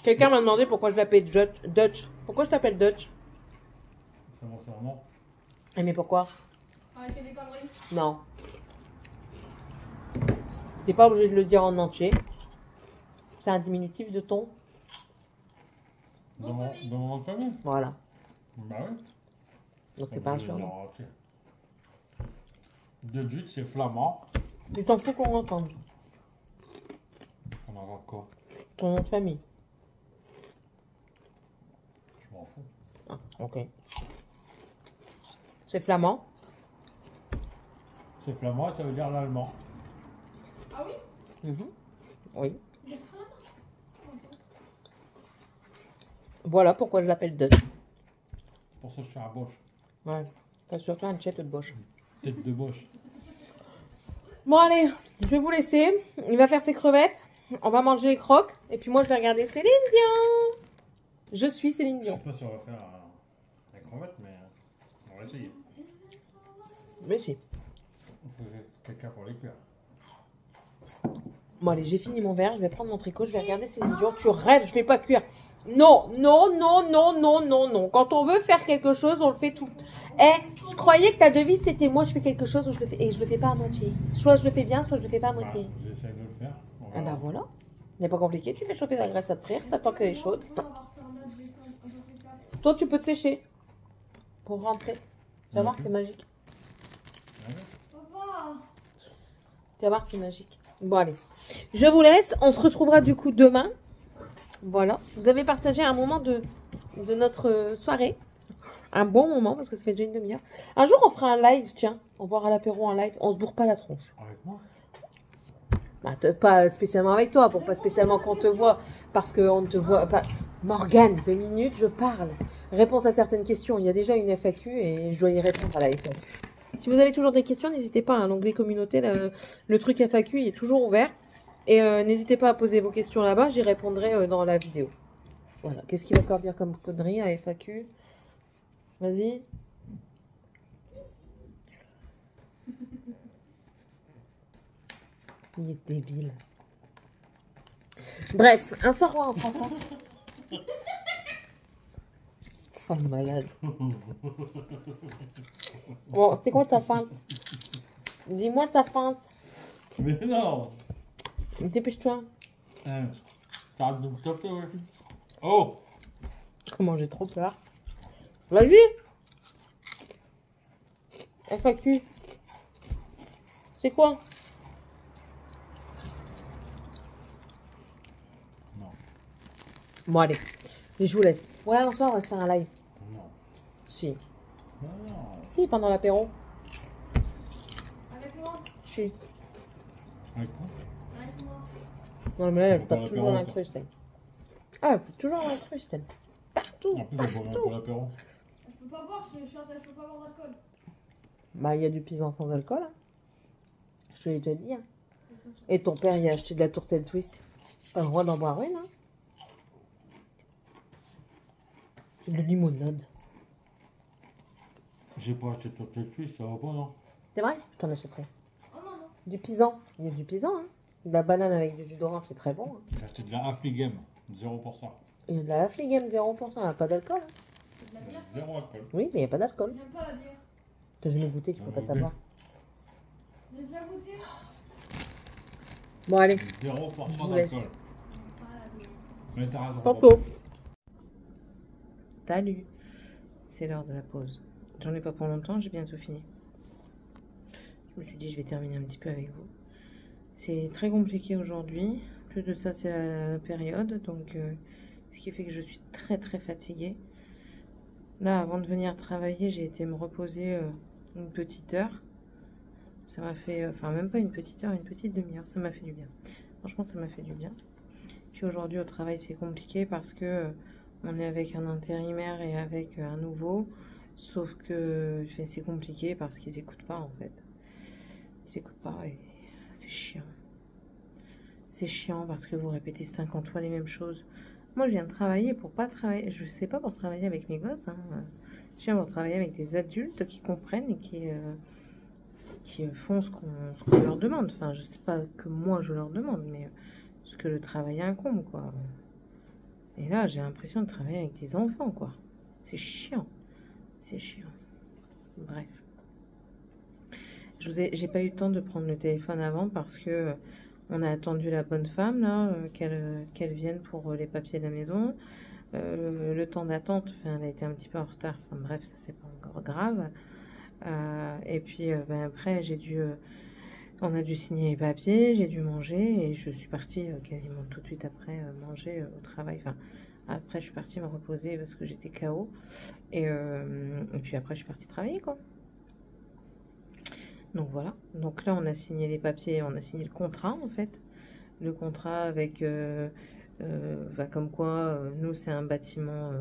Quelqu'un m'a demandé pourquoi je l'appelle Dutch. Pourquoi je t'appelle Dutch? C'est mon surnom. Eh, mais pourquoi? Avec des conneries. Non. T'es pas obligé de le dire en entier. C'est un diminutif de ton. Dans mon nom de famille? Voilà. Bah oui. Donc c'est pas un surnom. Non, ok. De Jute, c'est flamand. Tu t'en fous qu'on l'entende. On en voit quoi? Ton nom de famille. Je m'en fous. Ah, ok. C'est flamand. C'est flamand et ça veut dire l'allemand. Ah oui? Mhm. Oui. Des flammes? Voilà pourquoi je l'appelle Dutch. Pour ça, je suis un boche. Ouais. T'as surtout un tête de boche. Tête de boche. Bon allez, je vais vous laisser. Il va faire ses crevettes. On va manger les croques. Et puis moi je vais regarder Céline Dion. Je suis Céline Je sais Dion. pas si on va faire la crevette, mais on va essayer. Mais si. Il faut quelqu'un pour les cuire. Bon allez, j'ai fini mon verre. Je vais prendre mon tricot. Je vais regarder Céline Dion. Tu rêves, je vais pas cuire. Non, non, non, non, non, non, non. Quand on veut faire quelque chose, on le fait tout. Eh, je croyais que ta devise c'était moi je fais quelque chose ou je le fais et je le fais pas à moitié. Soit je le fais bien, soit je le fais pas à moitié. J'essaie de le faire. On Ah verra. bah voilà. n'est pas compliqué. Tu fais chauffer la graisse à te frire. T'attends qu'elle est chaude. Toi tu peux te sécher pour rentrer. Tu vas voir, c'est magique. Papa. Tu vas voir, c'est magique. Bon allez, je vous laisse. On se retrouvera du coup demain. Voilà. Vous avez partagé un moment de notre soirée un bon moment parce que ça fait déjà une demi-heure. Un jour, on fera un live, tiens. On boira l'apéro en live. On se bourre pas la tronche. Avec moi? Bah, pas spécialement avec toi, pour pas spécialement qu'on te voit. Parce qu'on ne te voit pas. Morgane, 2 minutes, je parle. Réponse à certaines questions. Il y a déjà une FAQ et je dois y répondre à la FAQ. Si vous avez toujours des questions, n'hésitez pas. Hein, l'onglet communauté, le truc FAQ, il est toujours ouvert. Et n'hésitez pas à poser vos questions là-bas. J'y répondrai dans la vidéo. Voilà. Qu'est-ce qu'il va encore dire comme connerie à FAQ? Vas-y. Il est débile. Bref, un soir en France. C'est malade. Bon, c'est quoi ta feinte? Dis-moi ta feinte. Mais non! Dépêche-toi. T'arrêtes de me taper, ouais. Oh! Comment j'ai trop peur. Vas-y. FAQ. C'est quoi? Non. Bon, allez. Je vous laisse. Ouais, un soir, on va se faire un live. Non. Si. Non. Si, pendant l'apéro. Avec moi. Si. Avec quoi? Avec moi. Non, mais là, elle Pendant tape toujours l'apéro, l'incruste, elle. Ah, elle fait toujours l'incruste, elle. Partout. En plus, je bois rien pour l'apéro. Je peux pas boire, je peux pas boire d'alcool. Bah, il y a du pisan sans alcool. Hein. Je te l'ai déjà dit. Hein. Et ton père, il a acheté de la tourtelle twist. Pas le droit d'en boire une, hein. De limonade. J'ai pas acheté toute la cuisse, ça va pas, non? C'est vrai? Je t'en achèterai. Oh non, non. Du pisan. Il y a du pisan, hein. De la banane avec du jus d'orange, c'est très bon. Hein. J'ai acheté de la Affligem, 0%. Il y a de la Affligem 0%, il n'y a pas d'alcool. Hein. C'est de la bière. Zéro alcool. Oui, mais il n'y a pas d'alcool. J'aime pas la bière. T'as jamais goûté, tu peux pas savoir. J'ai déjà goûté. Bon, allez. 0% Je vous laisse. d'alcool. Ah la bière. Mais t'as raison. Tantôt. Salut. C'est l'heure de la pause. J'en ai pas pour longtemps, j'ai bientôt fini. Je me suis dit, je vais terminer un petit peu avec vous. C'est très compliqué aujourd'hui. Plus de ça, c'est la période. Donc, ce qui fait que je suis très très fatiguée. Là, avant de venir travailler, j'ai été me reposer une petite heure. Ça m'a fait, enfin même pas une petite heure, une petite demi-heure. Ça m'a fait du bien. Franchement, ça m'a fait du bien. Puis aujourd'hui au travail, c'est compliqué parce que on est avec un intérimaire et avec un nouveau. Sauf que c'est compliqué parce qu'ils n'écoutent pas en fait. Ils n'écoutent pas et c'est chiant. C'est chiant parce que vous répétez 50 fois les mêmes choses. Moi, je viens de travailler pour pas travailler. Je sais pas pour travailler avec mes gosses. Hein. Je viens pour travailler avec des adultes qui comprennent et qui font ce qu'on leur demande. Enfin, je sais pas que moi je leur demande, mais ce que le travail incombe, quoi. Et là, j'ai l'impression de travailler avec des enfants, quoi. C'est chiant. C'est chiant. Bref. J'ai pas eu le temps de prendre le téléphone avant parce que on a attendu la bonne femme, là, qu'elle vienne pour les papiers de la maison. Le temps d'attente, enfin, elle a été un petit peu en retard. Enfin, bref, ça c'est pas encore grave. Et puis ben, après, on a dû signer les papiers, j'ai dû manger et je suis partie quasiment tout de suite après manger au travail. Enfin, après, je suis partie me reposer parce que j'étais KO. Et puis après, je suis partie travailler, quoi. Donc voilà. Donc là, on a signé les papiers, on a signé le contrat, en fait. Le contrat avec... comme quoi, nous, c'est un bâtiment...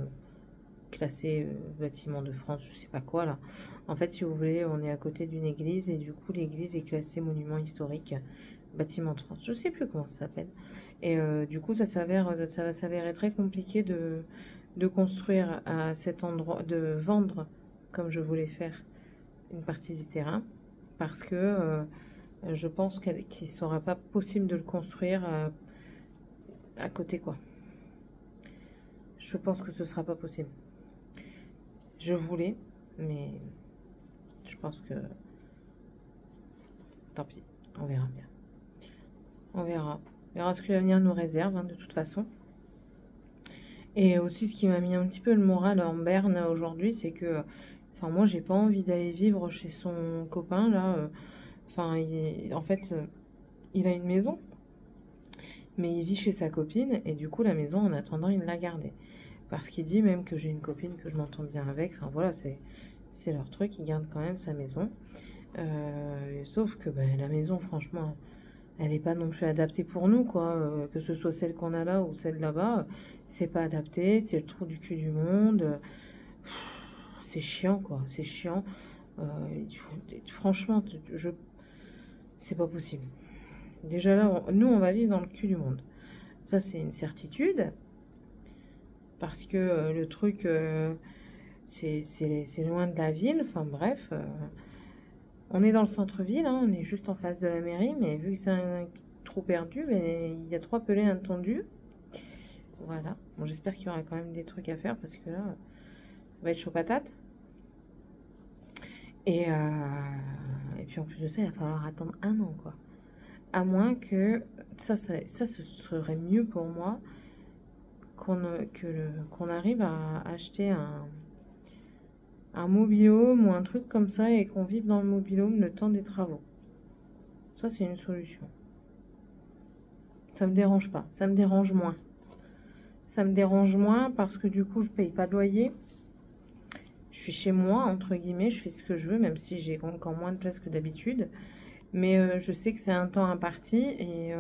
classé bâtiment de France, je sais pas quoi là. En fait, si vous voulez, on est à côté d'une église et du coup, l'église est classée monument historique, bâtiment de France. Je sais plus comment ça s'appelle. Et du coup, ça va s'avérer très compliqué de construire à cet endroit, de vendre comme je voulais faire une partie du terrain, parce que je pense qu'il sera pas possible de le construire à côté, quoi. Je pense que ce sera pas possible. Je voulais, mais je pense que tant pis, on verra bien. On verra. On verra ce que l'avenir nous réserve, hein, de toute façon. Et aussi, ce qui m'a mis un petit peu le moral en berne aujourd'hui, c'est que, enfin, moi, j'ai pas envie d'aller vivre chez son copain, là. Enfin, en fait, il a une maison, mais il vit chez sa copine, et du coup, la maison, en attendant, il l'a gardée. Parce qu'il dit même que j'ai une copine que je m'entends bien avec. Enfin voilà, c'est leur truc. Il garde quand même sa maison. Sauf que ben, la maison, franchement, elle n'est pas non plus adaptée pour nous, quoi. Que ce soit celle qu'on a là ou celle là-bas, c'est pas adapté. C'est le trou du cul du monde. C'est chiant, quoi. C'est chiant. Franchement, c'est pas possible. Déjà là, nous, on va vivre dans le cul du monde. Ça, c'est une certitude. Parce que le truc, c'est loin de la ville. Enfin bref, on est dans le centre-ville, hein, on est juste en face de la mairie. Mais vu que c'est un trou perdu, il y a 3 pelés intendus. Voilà. Bon, j'espère qu'il y aura quand même des trucs à faire parce que là, ça va être chaud patate. Et puis en plus de ça, il va falloir attendre 1 an, quoi. À moins que ça ce serait mieux pour moi qu'on arrive à acheter un mobil-home ou un truc comme ça et qu'on vive dans le mobil-home le temps des travaux. Ça, c'est une solution. Ça me dérange pas, ça me dérange moins. Ça me dérange moins parce que du coup, je paye pas de loyer. Je suis chez moi, entre guillemets, je fais ce que je veux, même si j'ai encore moins de place que d'habitude. Mais je sais que c'est un temps imparti et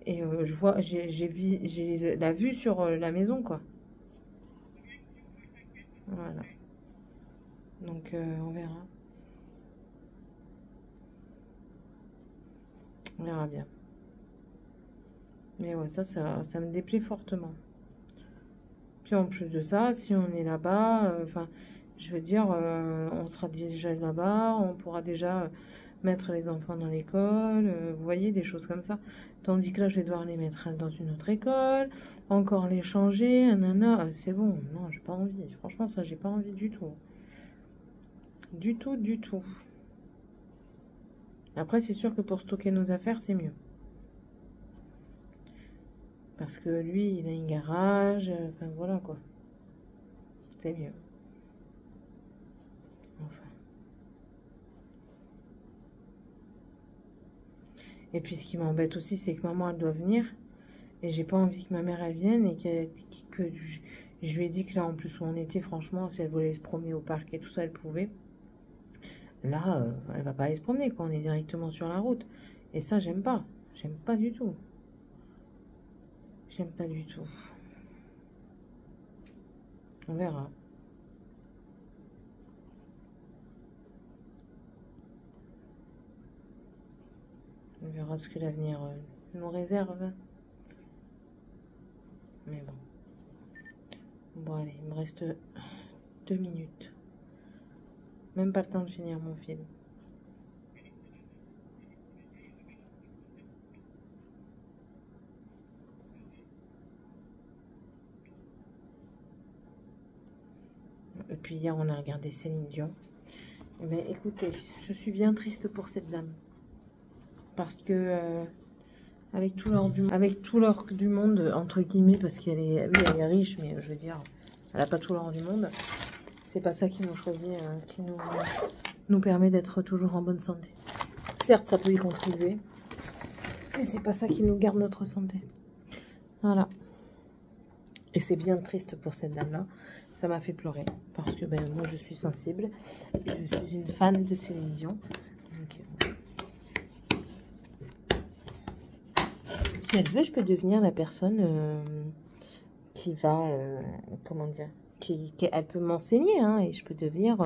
je vois, j'ai la vue sur la maison, quoi. Voilà. Donc, on verra. On verra bien. Mais ouais, ça me déplaît fortement. Puis en plus de ça, si on est là-bas, enfin, je veux dire, on sera déjà là-bas, on pourra déjà mettre les enfants dans l'école, vous voyez, des choses comme ça. Tandis que là, je vais devoir les mettre dans une autre école, encore les changer, nanana, c'est bon, non, j'ai pas envie. Franchement, ça, j'ai pas envie du tout. Du tout, du tout. Après, c'est sûr que pour stocker nos affaires, c'est mieux. Parce que lui, il a un garage, enfin voilà quoi. C'est mieux. Enfin. Et puis ce qui m'embête aussi, c'est que maman, elle doit venir. Et j'ai pas envie que ma mère, elle vienne. Et que je lui ai dit que là, en plus où on était, franchement, si elle voulait se promener au parc et tout ça, elle pouvait. Là, elle va pas aller se promener, quoi. On est directement sur la route. Et ça, j'aime pas. J'aime pas du tout. J'aime pas du tout. On verra. On verra ce que l'avenir nous réserve. Mais bon. Bon, allez, il me reste 2 minutes. Même pas le temps de finir mon film. Et puis hier, on a regardé Céline Dion. Eh bien, écoutez, je suis bien triste pour cette dame. Parce que, avec tout l'or du monde, entre guillemets, parce qu'elle est, oui, elle est riche, mais je veux dire, elle n'a pas tout l'or du monde. C'est pas ça qui nous choisit, qui nous permet d'être toujours en bonne santé. Certes, ça peut y contribuer, mais c'est pas ça qui nous garde notre santé. Voilà. Et c'est bien triste pour cette dame-là. Ça m'a fait pleurer parce que ben, moi je suis sensible et je suis une fan de Céline Dion. Donc, si elle veut, je peux devenir la personne qui va, comment dire, elle peut m'enseigner, hein, et je peux devenir,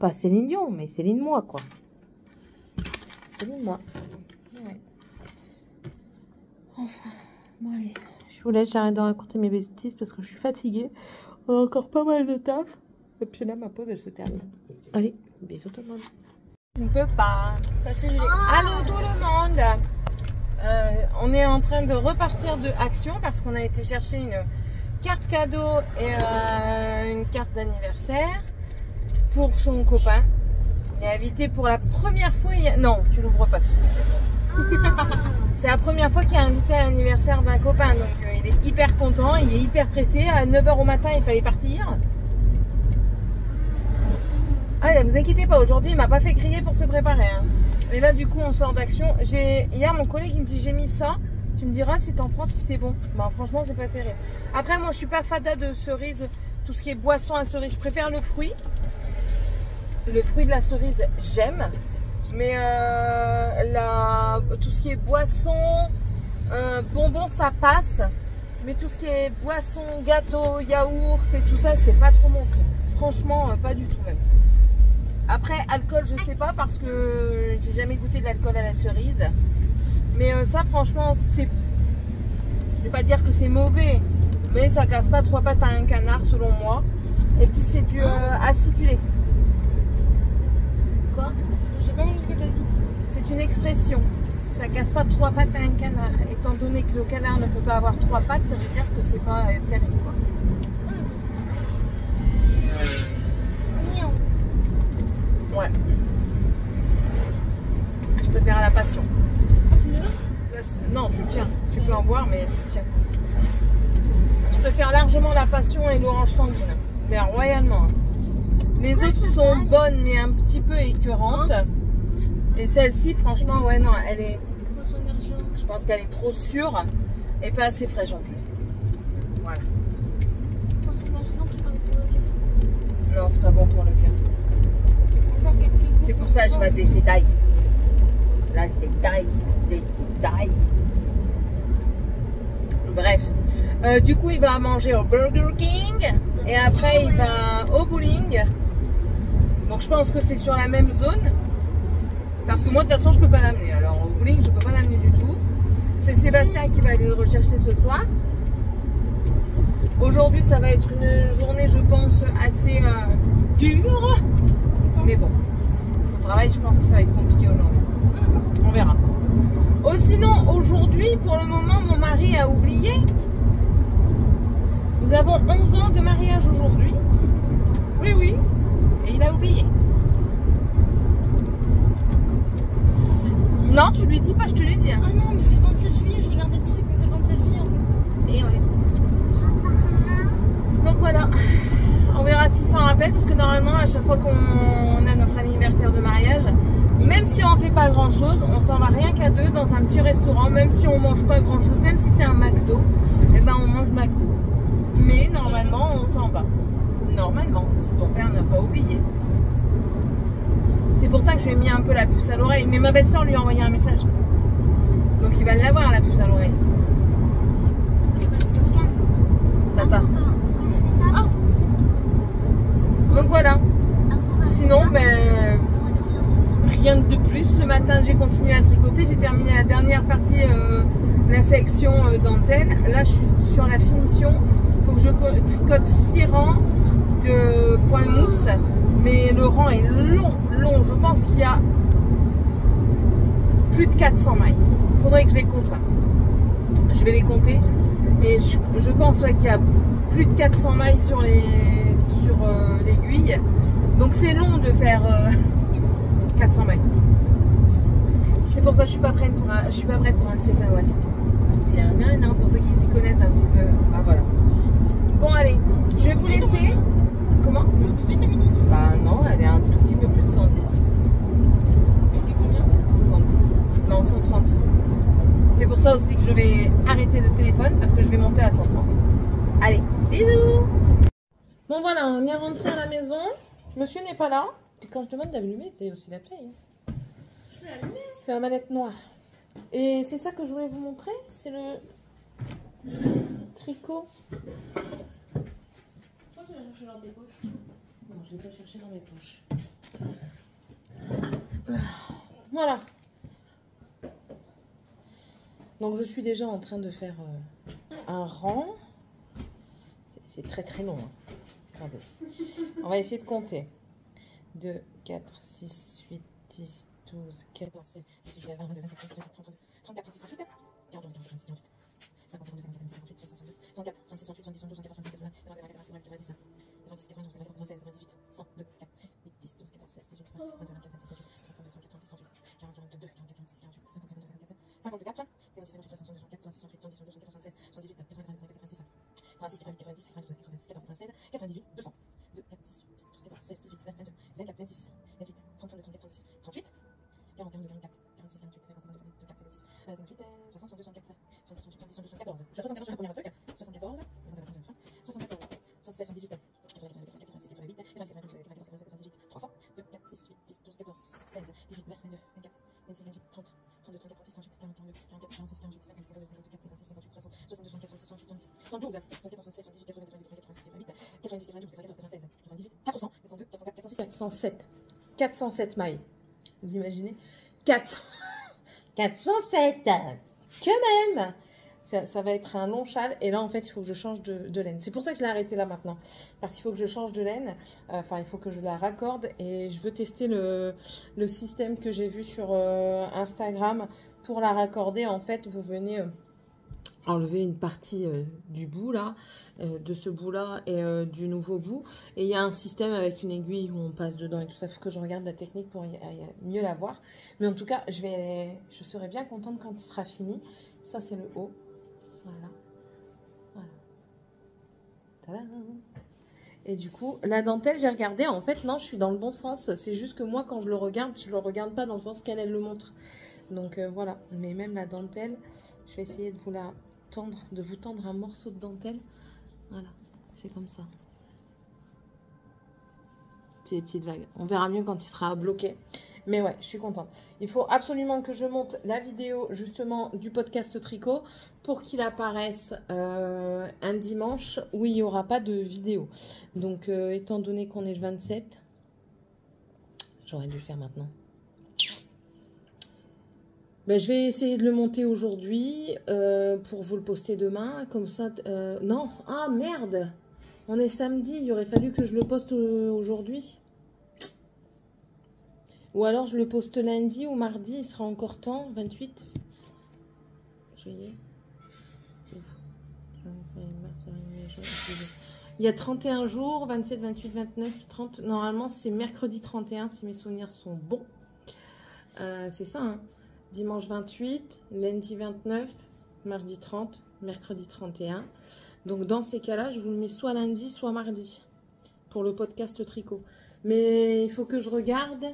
pas Céline Dion, mais Céline moi, quoi. Céline moi. Ouais. Enfin, bon allez, je vous laisse, j'arrête de raconter mes bêtises parce que je suis fatiguée. On a encore pas mal de taf. Et puis là, ma pause, elle se termine. Allez, bisous tout le monde. On peut pas. Ça c'est joli. Allô tout le monde. On est en train de repartir de Action parce qu'on a été chercher une carte cadeau et une carte d'anniversaire pour son copain. Il est invité pour la première fois. Non, tu l'ouvres pas, s'il te plaît. C'est la première fois qu'il est invité à l'anniversaire d'un copain. Donc il est hyper content, il est hyper pressé. À 9 h au matin, il fallait partir. Allez, vous inquiétez pas, aujourd'hui il m'a pas fait crier pour se préparer. Hein. Et là du coup on sort d'Action. Hier mon collègue il me dit j'ai mis ça Tu me diras si t'en prends, si c'est bon. Bon, franchement, c'est pas terrible. Après, moi, je suis pas fada de cerise, tout ce qui est boisson à cerise. Je préfère le fruit. Le fruit de la cerise, j'aime. Mais tout ce qui est boisson, bonbons, ça passe. Mais tout ce qui est boisson, gâteau, yaourt et tout ça, c'est pas trop mon truc. Franchement, pas du tout même. Après, alcool, je sais pas parce que j'ai jamais goûté de l'alcool à la cerise. Mais ça, franchement, c'est... Je vais pas dire que c'est mauvais, mais ça casse pas 3 pattes à un canard, selon moi. Et puis, c'est du acidulé. Quoi? J'ai pas compris ce que t'as dit. C'est une expression. Ça casse pas 3 pattes à un canard. Étant donné que le canard ne peut pas avoir 3 pattes, ça veut dire que c'est pas terrible, quoi. Ouais. Je préfère à la passion. Ah, tu me le donnes? Non, tu le tiens. Tu peux en boire, mais tu le tiens. Je préfère largement la passion et l'orange sanguine. Mais royalement. Les autres sont bonnes, mais un petit peu écœurantes. Et celle-ci, franchement, ouais, non, elle est... Je pense qu'elle est trop sûre et pas assez fraîche en plus. Voilà. Non, c'est pas bon pour le cœur. C'est pour ça que je vais laisser d'ail. Là, c'est d'ail. D'ail. Bref. Du coup, il va manger au Burger King. Et après, il va au bowling. Donc, je pense que c'est sur la même zone. Parce que moi, de toute façon, je peux pas l'amener. Alors, au bowling, je peux pas l'amener du tout. C'est Sébastien qui va aller le rechercher ce soir. Aujourd'hui, ça va être une journée, je pense, assez dure. Mais bon, parce qu'au travail, je pense que ça va être compliqué aujourd'hui. On verra. Oh, sinon, aujourd'hui, pour le moment, mon mari a oublié. Nous avons 11 ans de mariage aujourd'hui. Oui, oui. Et il a oublié. Non, tu lui dis pas, je te l'ai dit. Ah non, mais c'est le 27 juillet, je regardais le truc, mais c'est le 27 juillet en fait. Et ouais. Donc voilà. On verra si ça en rappelle, parce que normalement, à chaque fois qu'on a notre anniversaire de mariage, même si on ne fait pas grand chose, on s'en va rien qu'à deux dans un petit restaurant, même si on mange pas grand chose, même si c'est un McDo, et ben on mange McDo. Mais normalement, on s'en va. Normalement, si ton père n'a pas oublié. C'est pour ça que je lui ai mis un peu la puce à l'oreille. Mais ma belle-sœur lui a envoyé un message. Donc il va l'avoir, la puce à l'oreille. Tata. Ah. Donc voilà. Sinon, ben, rien de plus. Ce matin, j'ai continué à tricoter. J'ai terminé la dernière partie, la section dentelle. Là, je suis sur la finition. Il faut que je tricote 6 rangs de points mousse. Mais le rang est long. Je pense qu'il y a plus de 400 mailles. Il faudrait que je les compte. Je vais les compter. Et je pense qu'il y a plus de 400 mailles sur l'aiguille. Donc c'est long de faire 400 mailles. C'est pour ça que je suis pas prête pour un Stéphane Ouest. Non, pour ceux qui s'y connaissent un petit peu. Ah, voilà. Bon allez, je vais vous laisser. Comment? Bah non, elle est un tout petit peu plus de 110. Et c'est combien? 110. Non, 130 ici. C'est pour ça aussi que je vais arrêter le téléphone parce que je vais monter à 130. Allez, bisous! Bon voilà, on est rentré à la maison. Monsieur n'est pas là. Et quand je demande d'allumer, c'est aussi la play. Hein. C'est la manette noire. Et c'est ça que je voulais vous montrer. C'est le tricot. Tu l'as cherché dans tes poches? Non, je ne l'ai pas cherché dans mes poches. Voilà. Donc je suis déjà en train de faire un rang. C'est très très long. Hein. Attendez. On va essayer de compter. 2, 4, 6, 8, 10, 12, 14, 16, 18, 19, 20, 22, 23, 24, 32, 34, 36, 38, 40, 41, 42, 43, 44, 46, 47, 48, 59, 60, 61, 62, 63, 64, 65, 66, 67, 68, 69, 70, 71, 72, 93, 94, 95, 96, 97, 98, 100, 2, 4, 8, 10, 12, 14, 16, 18, 20, 22, 24, 26, 28, 30, 32, 36, 38, 40, 42, 44, 46, 48, 50, 52, 54, 56, 58, 62, 64, 66, 68, 70, 71, 72, 73, 78, 79, 86, 86, 90, 90, 91, 92, 93, 94, 95, 96, 97, 98, 200, 2, 4, 6, 8, 12, 14, 16, 18, 20, 22, 24, 26, 28, 32, 34, 36, 38, 41, 44, 46, 48, 50, 52, 54, 56, 58, 60, 62, 64, 67, 16, 78, 86, 88, 90, 92, 94, 98, 300, 2, 4, 6, 8, 10, 12, 14, 16, 18, 20, 22, 24, 26, 28, 30, 32, 33, 36, 38, 40, 42, 44, 46, 48, 50, 52, 54, 56, 58, 60, 62, 64, 66, 68, 70, 72, 74, 76, 78, 80, 82, 83, 86, 88, 90, 92, 94, 96, 98, 400, 402, 404, 406, 407. 407 mailles. Vous imaginez 400. 407 quand même. Ça va être un long châle. Et là, en fait, il faut que je change de laine. C'est pour ça que je l'ai arrêté là maintenant. Parce qu'il faut que je change de laine. Enfin, il faut que je la raccorde. Et je veux tester le système que j'ai vu sur Instagram. Pour la raccorder, en fait, vous venez enlever une partie du bout là, de ce bout là et du nouveau bout. Et il y a un système avec une aiguille où on passe dedans et tout ça. Il faut que je regarde la technique pour mieux la voir. Mais en tout cas, je serai bien contente quand il sera fini. Ça, c'est le haut. Voilà. Voilà. Tadam. Et du coup, la dentelle, j'ai regardé. En fait, non, je suis dans le bon sens. C'est juste que moi, quand je le regarde pas dans le sens qu'elle le montre. Donc, voilà. Mais même la dentelle, je vais essayer de vous la tendre, de vous tendre un morceau de dentelle. Voilà. C'est comme ça. C'est des petites vagues. On verra mieux quand il sera bloqué. Mais ouais, je suis contente. Il faut absolument que je monte la vidéo justement du podcast tricot pour qu'il apparaisse un dimanche où il n'y aura pas de vidéo. Donc, étant donné qu'on est le 27, j'aurais dû le faire maintenant. Ben, je vais essayer de le monter aujourd'hui pour vous le poster demain. Comme ça, non. Ah, merde. On est samedi. Il aurait fallu que je le poste aujourd'hui. Ou alors je le poste lundi ou mardi, il sera encore temps, 28 juillet. Il y a 31 jours, 27, 28, 29, 30. Normalement, c'est mercredi 31 si mes souvenirs sont bons. C'est ça, hein. Dimanche 28, lundi 29, mardi 30, mercredi 31. Donc dans ces cas-là, je vous le mets soit lundi, soit mardi pour le podcast tricot. Mais il faut que je regarde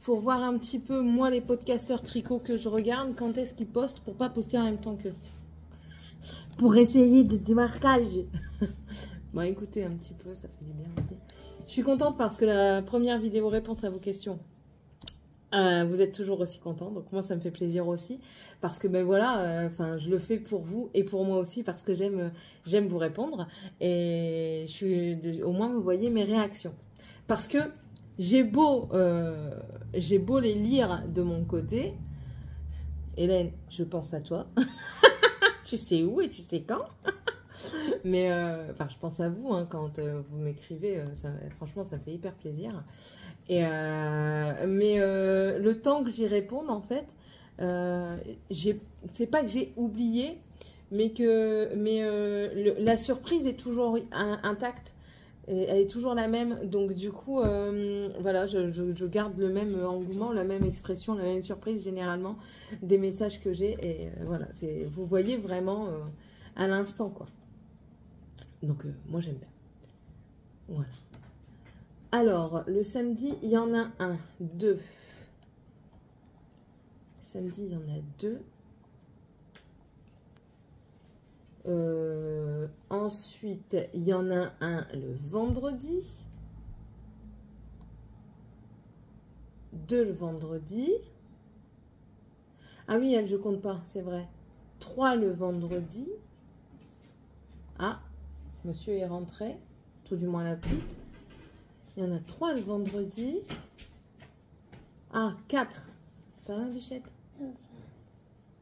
pour voir un petit peu, moi, les podcasteurs tricot que je regarde, quand est-ce qu'ils postent pour pas poster en même temps qu'eux. Pour essayer de démarquage. Bon, écoutez un petit peu, ça fait du bien aussi. Je suis contente parce que la première vidéo réponse à vos questions, vous êtes toujours aussi contents. Donc moi, ça me fait plaisir aussi. Parce que, ben voilà, enfin, je le fais pour vous et pour moi aussi parce que j'aime vous répondre. Et au moins, vous voyez mes réactions. Parce que j'ai beau les lire de mon côté. Hélène, je pense à toi. Tu sais où et tu sais quand. Mais enfin, je pense à vous hein, quand vous m'écrivez. Franchement, ça me fait hyper plaisir. Et le temps que j'y réponde, en fait, c'est pas que j'ai oublié, mais la surprise est toujours intacte. Elle est toujours la même, donc du coup, voilà, je garde le même engouement, la même expression, la même surprise généralement des messages que j'ai. Et voilà, vous voyez vraiment à l'instant, quoi. Donc, moi, j'aime bien. Voilà. Alors, le samedi, il y en a un, deux. Le samedi, il y en a deux. Ensuite, il y en a un le vendredi. 2 le vendredi. Ah oui, elle, je compte pas, c'est vrai. 3 le vendredi. Ah, monsieur est rentré. Tout du moins la petite. Il y en a 3 le vendredi. Ah, 4. T'as un, Bichette?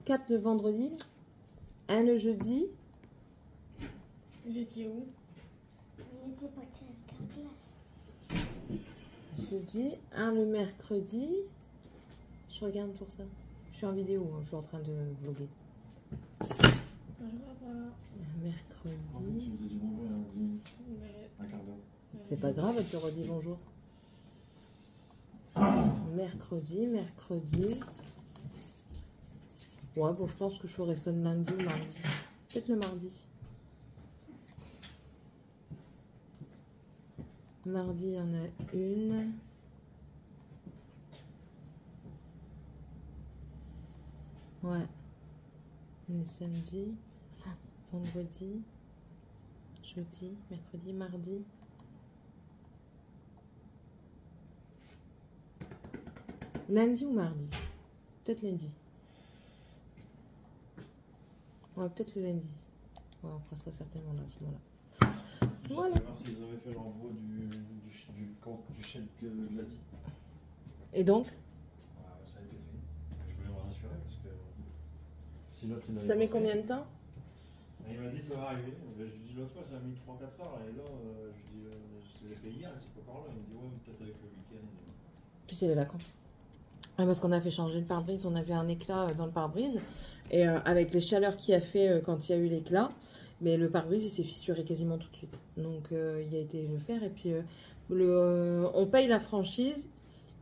4 le vendredi. 1 le jeudi. Vous étiez où? On était partis à la classe. Jeudi. 1 le mercredi. Je regarde pour ça. Je suis en vidéo, je suis en train de vlogger. Je vois pas. Mercredi. Je vous ai dit bonjour il y a un quart d'heure. C'est pas grave, elle te redit bonjour. Mercredi. Ouais, bon, je pense que je ferai ça le lundi ou mardi. Peut-être le mardi. Mardi, il y en a une. Ouais. On est samedi. Vendredi. jeudi, mercredi, mardi. Lundi ou mardi? Peut-être lundi. Ouais, peut-être le lundi. Ouais, on fera ça certainement là, à ce moment-là. Voilà. J'aimerais voir s'ils avaient fait l'envoi du chèque de Gladys. Et donc? Ça a été fait. Je voulais m'en assurer parce que si l'autre il avait Ça met pas fait- combien de temps? Il m'a dit que ça va arriver. Je lui dis l'autre fois ça a mis 3-4 heures. Et là, je dis je l'ai fait hier, c'est pas par là. Il me dit ouais, peut-être avec le week-end. Puis c'est les vacances. Ah, parce qu'on a fait changer le pare-brise, on avait un éclat dans le pare-brise. Et avec les chaleurs qu'il a fait quand il y a eu l'éclat, mais le pare-brise il s'est fissuré quasiment tout de suite. Donc il a été le faire. Et puis on paye la franchise,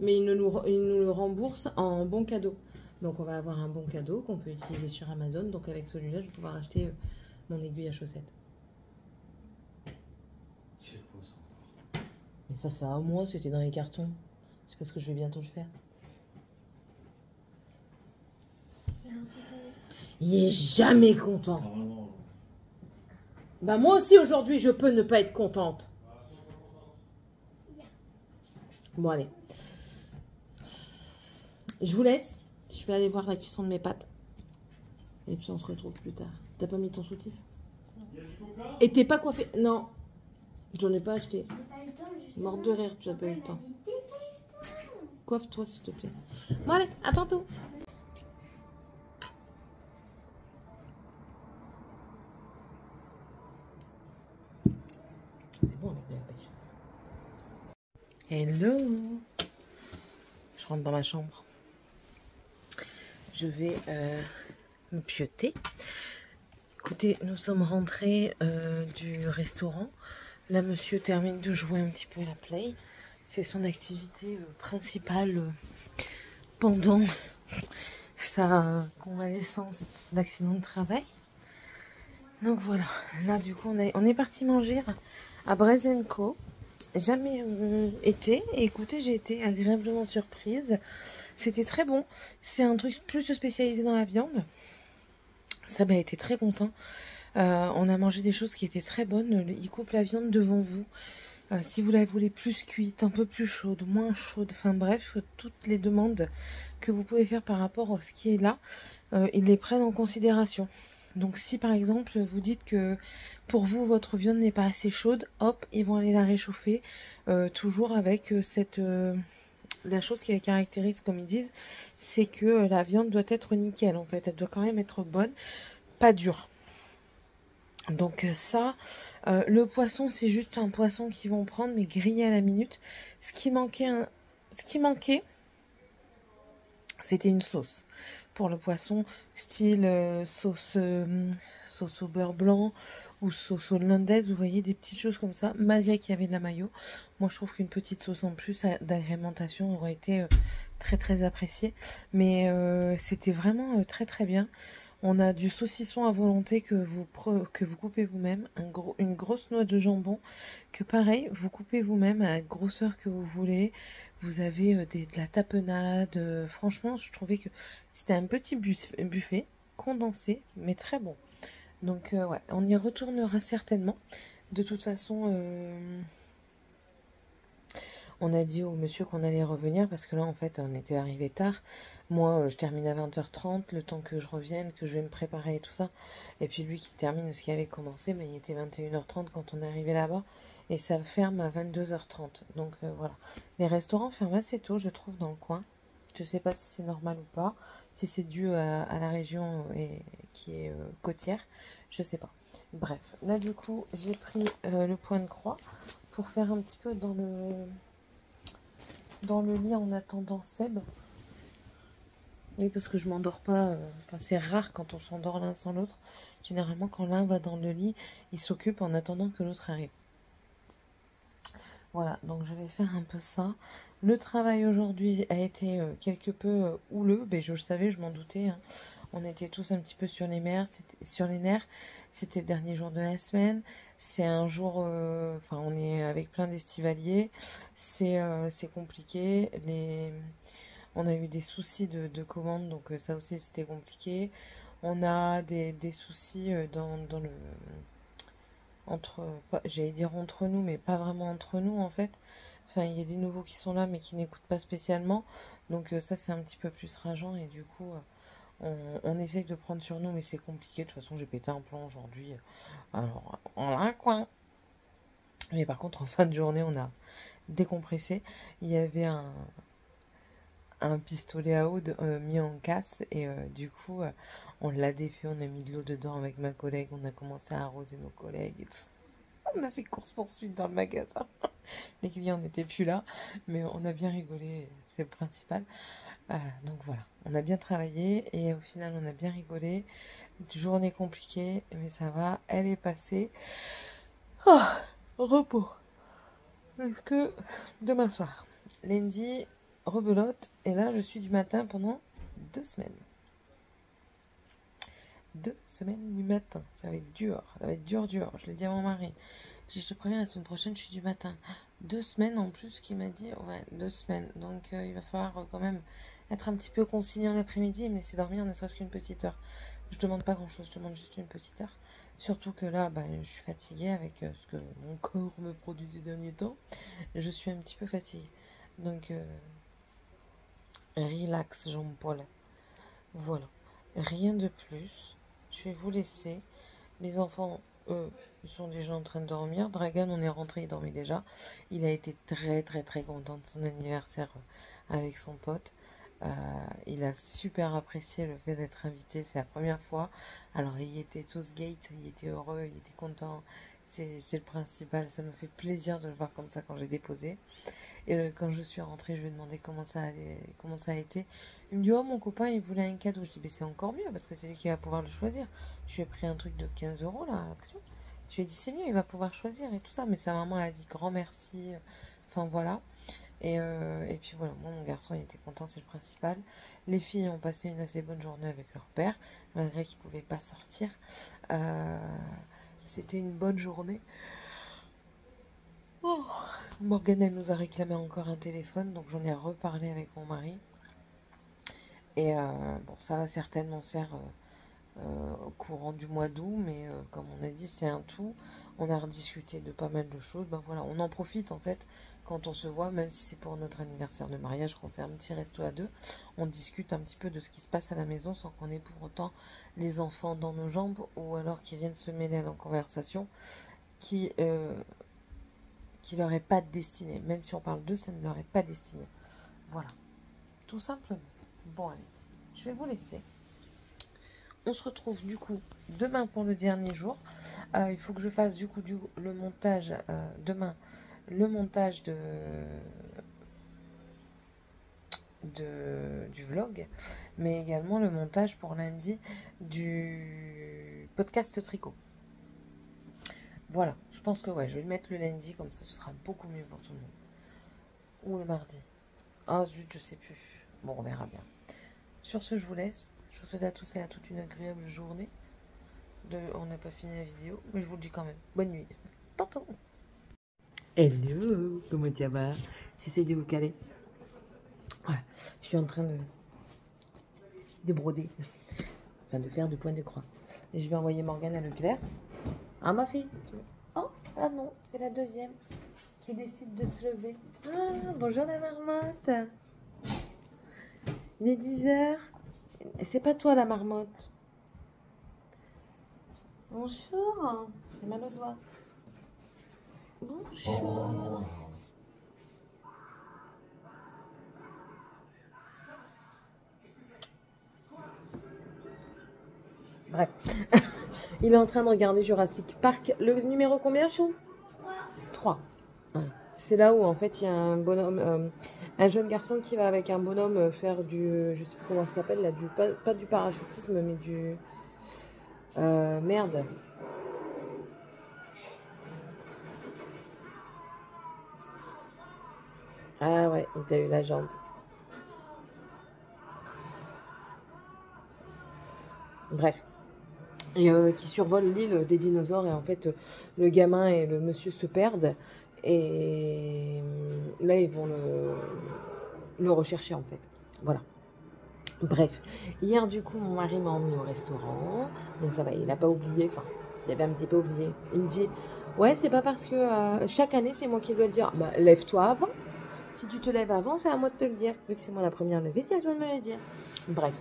mais il nous le rembourse en bon cadeau. Donc on va avoir un bon cadeau qu'on peut utiliser sur Amazon. Donc avec celui-là, je vais pouvoir acheter mon aiguille à chaussettes. C'est quoi ça? Mais ça a un mois, c'était dans les cartons. C'est parce que je vais bientôt le faire. C'est un peu... Il est jamais content. Normalement. Bah moi aussi aujourd'hui, je peux ne pas être contente. Bon allez. Je vous laisse. Je vais aller voir la cuisson de mes pâtes. Et puis on se retrouve plus tard. T'as pas mis ton soutif? Et t'es pas coiffé? Non. J'en ai pas acheté. J'ai pas eu le temps, justement. Morte de rire, tu n'as pas Papa, eu le il m'a temps. dit, dépêche-toi. Coiffe-toi s'il te plaît. Bon allez, à tantôt. C'est bon avec de la pêche. Hello. Je rentre dans ma chambre. Je vais me pioter. Écoutez, nous sommes rentrés du restaurant. Là, monsieur termine de jouer un petit peu à la play. C'est son activité principale pendant sa convalescence d'accident de travail. Donc voilà, là du coup on est parti manger à Bread & Co. Jamais été, et écoutez, j'ai été agréablement surprise. C'était très bon. C'est un truc plus spécialisé dans la viande. Ça m'a été très content. On a mangé des choses qui étaient très bonnes. Ils coupent la viande devant vous. Si vous la voulez plus cuite, un peu plus chaude, moins chaude, enfin bref, toutes les demandes que vous pouvez faire par rapport à ce qui est là, ils les prennent en considération. Donc si par exemple vous dites que pour vous votre viande n'est pas assez chaude, hop, ils vont aller la réchauffer, toujours avec la chose qui la caractérise, comme ils disent, c'est que la viande doit être nickel en fait, elle doit quand même être bonne, pas dure. Donc ça, le poisson, c'est juste un poisson qu'ils vont prendre, mais grillé à la minute. Ce qui manquait, c'était une sauce. Pour le poisson, style sauce au beurre blanc ou sauce hollandaise, vous voyez, des petites choses comme ça, malgré qu'il y avait de la mayo. Moi, je trouve qu'une petite sauce en plus d'agrémentation aurait été très très appréciée. Mais c'était vraiment très très bien. On a du saucisson à volonté que vous coupez vous-même, une grosse noix de jambon que pareil, vous coupez vous-même à la grosseur que vous voulez. Vous avez de la tapenade. Franchement, je trouvais que c'était un petit buffet condensé, mais très bon. Donc ouais, on y retournera certainement. De toute façon, on a dit au monsieur qu'on allait revenir parce que là, en fait, on était arrivé tard. Moi, je termine à 20h30, le temps que je revienne, que je vais me préparer et tout ça. Et puis lui qui termine ce qui avait commencé, mais il était 21h30 quand on est arrivé là-bas. Et ça ferme à 22h30. Donc voilà. Les restaurants ferment assez tôt, je trouve, dans le coin. Je sais pas si c'est normal ou pas. Si c'est dû à la région qui est côtière. Je sais pas. Bref. Là, du coup, j'ai pris le point de croix pour faire un petit peu dans le lit en attendant Seb. Oui, parce que je m'endors pas. Enfin, c'est rare quand on s'endort l'un sans l'autre. Généralement, quand l'un va dans le lit, il s'occupe en attendant que l'autre arrive. Voilà, donc je vais faire un peu ça. Le travail aujourd'hui a été quelque peu houleux. Ben, je le savais, je m'en doutais. Hein. On était tous un petit peu sur les nerfs. C'était le dernier jour de la semaine. C'est un jour... Enfin, on est avec plein d'estivaliers. C'est compliqué. On a eu des soucis de commande, donc ça aussi c'était compliqué. On a des soucis dans j'allais dire entre nous, mais pas vraiment entre nous en fait. Enfin, il y a des nouveaux qui sont là, mais qui n'écoutent pas spécialement. Donc ça, c'est un petit peu plus rageant. Et du coup, on essaye de prendre sur nous, mais c'est compliqué. De toute façon, j'ai pété un plomb aujourd'hui. Alors, on a un coin. Mais par contre, en fin de journée, on a décompressé. Il y avait un pistolet à eau mis en casse. Et du coup, on l'a défait. On a mis de l'eau dedans avec ma collègue. On a commencé à arroser nos collègues et tout ça. On a fait course-poursuite dans le magasin. Les clients n'étaient plus là, mais on a bien rigolé, c'est le principal. Donc voilà, on a bien travaillé et au final on a bien rigolé. Journée compliquée, mais ça va, elle est passée. Oh, repos. Parce que demain soir, lundi, rebelote, et là je suis du matin pendant 2 semaines. 2 semaines du matin, ça va être dur, dur. Je l'ai dit à mon mari. Je te préviens, la semaine prochaine, je suis du matin. 2 semaines en plus, qui m'a dit, ouais, 2 semaines. Donc, il va falloir quand même être un petit peu conciliant l'après-midi et me laisser dormir ne serait-ce qu'une petite heure. Je demande pas grand-chose, je demande juste une petite heure. Surtout que là, je suis fatiguée avec ce que mon corps me produit ces derniers temps. Je suis un petit peu fatiguée. Donc, relax, Jean-Paul. Voilà. Rien de plus. Je vais vous laisser. Les enfants, eux, ils sont déjà en train de dormir. Dragan, on est rentré, il dormait déjà. Il a été très content de son anniversaire avec son pote. Il a super apprécié le fait d'être invité, c'est la première fois. Alors il était tous gate, il était heureux, il était content. C'est le principal, ça me fait plaisir de le voir comme ça quand j'ai déposé. Et quand je suis rentrée, je lui ai demandé comment ça a été. Il me dit, oh, mon copain, il voulait un cadeau. Je dis, c'est encore mieux, parce que c'est lui qui va pouvoir le choisir. Je lui ai pris un truc de 15 € là, Action. Je lui ai dit, c'est mieux, il va pouvoir choisir et tout ça. Mais sa maman, elle a dit, grand merci. Enfin, voilà. Et puis voilà, moi, mon garçon, il était content, c'est le principal. Les filles ont passé une assez bonne journée avec leur père, malgré qu'ils ne pouvaient pas sortir. C'était une bonne journée. Oh. Morgane, elle nous a réclamé encore un téléphone, donc j'en ai reparlé avec mon mari. Et bon, ça va certainement se faire au courant du mois d'août, mais comme on a dit, c'est un tout. On a rediscuté de pas mal de choses. Voilà, on en profite en fait quand on se voit, même si c'est pour notre anniversaire de mariage, qu'on fait un petit resto à deux. On discute un petit peu de ce qui se passe à la maison sans qu'on ait pour autant les enfants dans nos jambes ou alors qu'ils viennent se mêler à la conversation qui leur est pas destiné. Même si on parle d'eux, ça ne leur est pas destiné. Voilà. Tout simplement. Bon, allez. Je vais vous laisser. On se retrouve du coup demain pour le dernier jour. Il faut que je fasse du coup le montage demain. Le montage du vlog. Mais également le montage pour lundi du podcast tricot. Voilà, je pense que ouais, je vais le mettre le lundi, comme ça ce sera beaucoup mieux pour tout le monde. Ou le mardi. Ah zut, je sais plus. Bon, on verra bien. Sur ce, je vous laisse. Je vous souhaite à tous et à toutes une agréable journée. On n'a pas fini la vidéo, mais je vous le dis quand même. Bonne nuit. Tantôt. Hello, comment tu vas? J'essaie de vous caler. Voilà, je suis en train de broder. Enfin, de faire du point de croix. Et je vais envoyer Morgane à Leclerc. Ah, ma fille. Oh, ah non, c'est la deuxième qui décide de se lever. Ah, bonjour la marmotte. Il est 10h. C'est pas toi la marmotte. Bonjour. J'ai mal au doigt. Bonjour. Bref. Il est en train de regarder Jurassic Park. Le numéro combien, Chou? 3. Ouais. C'est là où, en fait, il y a un bonhomme, un jeune garçon qui va avec un bonhomme faire du... Je sais plus comment ça s'appelle, là, pas du parachutisme, mais du... merde. Ah ouais, il t'a eu la jambe. Bref. Et qui survole l'île des dinosaures et en fait le gamin et le monsieur se perdent et là ils vont le rechercher en fait. Voilà. Bref, hier du coup mon mari m'a emmené au restaurant, donc ça va, il n'a pas oublié, enfin Il avait un petit peu oublié. Il me dit, ouais, c'est pas parce que chaque année, c'est moi qui dois le dire. Bah, lève-toi avant. Si tu te lèves avant, c'est à moi de te le dire. Vu que c'est moi la première levée, c'est à toi de me le dire. Bref.